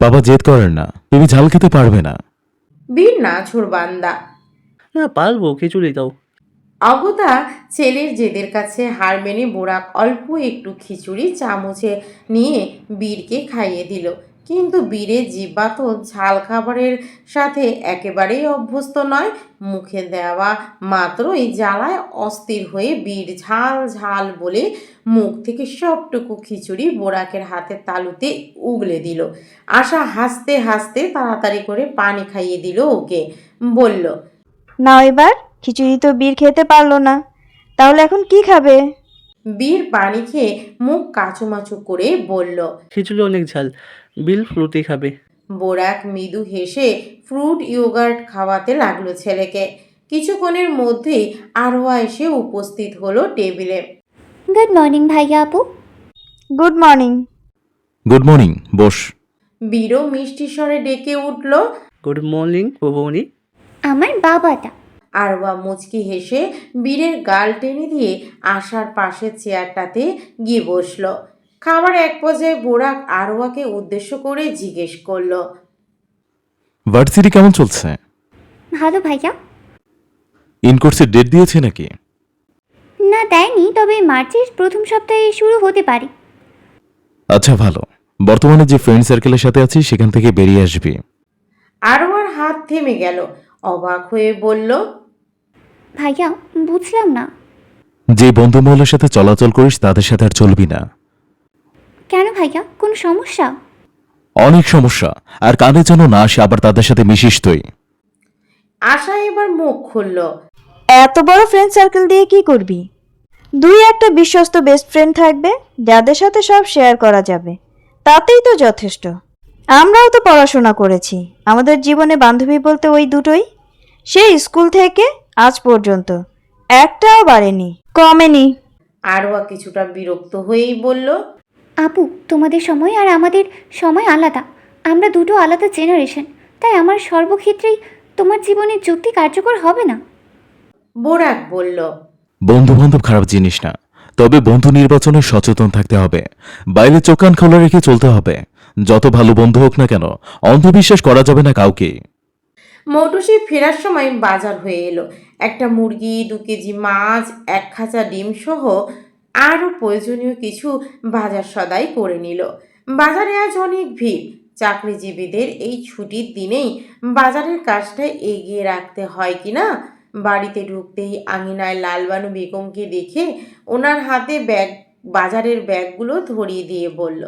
বাবা জেদ করেন না, তুমি ঝাল খেতে পারবে না। বীর নাছোড় বান্দা। না, পারবো, খিচুড়ি দাও। অগতা ছেলের জেদের কাছে হার মেনে বোরাক অল্প একটু খিচুড়ি চামচে নিয়ে বীরকে খাইয়ে দিল। কিন্তু বীরের জিহ্বা তো ঝাল খাবারের সাথে একেবারেই অভ্যস্ত নয়। মুখে দেওয়া মাত্রই জ্বালায় অস্থির হয়ে বীর ঝাল ঝাল বলে মুখ থেকে সবটুকু খিচুড়ি বোরাকের হাতের তালুতে উগলে দিল। আশা হাসতে হাসতে তাড়াতাড়ি করে পানি খাইয়ে দিল ওকে, বলল, নাও এবার। খিচুড়ি তো বীর খেতে পারলো না, তাহলে এখন কি খাবে? বীর পানি খেয়ে মুখ কাচুমাচু করে বলল। খিচুড়ি অনেক ঝাল, বিল ফ্রুটি খাবে। বোরাক মৃদু হেসে ফ্রুট ইয়োগার্ট খাওয়াতে লাগলো ছেলেকে। কিছুক্ষণের মধ্যেই আরোয়া এসে উপস্থিত হলো টেবিলে। গুড মর্নিং ভাইয়া আপু। Good morning. Good morning, boss. বীরও মিষ্টি স্বরে ডেকে উঠল। গুড মর্নিং বৌনি। আমার বাবাটা। আরোয়া মুচকি হেসে বীরের গাল টেনে দিয়ে আশার পাশের চেয়ারটাতে গিয়ে বসলো। খাবার এক পর্যায়ে বোরাক আরোয়াকে উদ্দেশ্য করে জিজ্ঞেস করলো, ভার্সিটি কেমন চলছে? ভালো ভাইয়া। ইনকোর্সের ডেট দিয়েছে নাকি? না দেয়নি, তবে মার্চের প্রথম সপ্তাহে শুরু হতে পারে। আচ্ছা, ভালো। বর্তমানে যে ফ্রেন্ড সার্কেলের সাথে আছি সেখান থেকে বেরিয়ে আসবি। আরোয়ার হাত থেমে গেল। অবাক হয়ে বলল, ভাইয়া বুঝলাম না। যে বন্ধু মহলের সাথে চলাচল করিস তাদের সাথে আর চলবি না। কেন ভাইয়া, কোনো সমস্যা? অনেক সমস্যা, আর কানে যেন না আসে আবার তাদের সাথে মিশিস তুই। আশা এবার মুখ খুলল। এত বড় ফ্রেন্ড সার্কেল দিয়ে কি করবি? দুই একটা বিশ্বস্ত বেস্ট ফ্রেন্ড থাকবে যাদের সাথে সব শেয়ার করা যাবে, তাতেই তো যথেষ্ট। আমরাও তো পড়াশোনা করেছি, আমাদের জীবনে বান্ধবী বলতে ওই দুটোই। সেই স্কুল থেকে আজ পর্যন্ত একটাও বাড়েনি, কমেনি। আরোয়া কিছুটা বিরক্ত হয়েই বলল, আপু তোমাদের সময় আর আমাদের সময় আলাদা, আমরা দুটো আলাদা জেনারেশন, তাই আমার সর্বক্ষেত্রেই তোমার জীবনে যুক্তি কার্যকর হবে না। বোরাক বলল, বন্ধু বান্ধব খারাপ জিনিস না, তবে বন্ধু নির্বাচনে সচেতন থাকতে হবে। বাইরে চোখ কান খোলা রেখে চলতে হবে। যত ভালো বন্ধু হোক না কেন, অন্ধবিশ্বাস করা যাবে না কাউকে। মৌটুসি ফেরার সময় বাজার হয়ে এলো। একটা মুরগি, 2 কেজি মাছ, 1 খাঁচা ডিম সহ আরও প্রয়োজনীয় কিছু বাজার সদাই করে নিল। বাজারে আজ অনেক ভিড়। চাকরিজীবীদের এই ছুটির দিনেই বাজারের কাজটা এগিয়ে রাখতে হয় কিনা। বাড়িতে ঢুকতেই আঙিনায় লালবানু বেগমকে দেখে ওনার হাতে বাজারের ব্যাগগুলো ধরিয়ে দিয়ে বলল,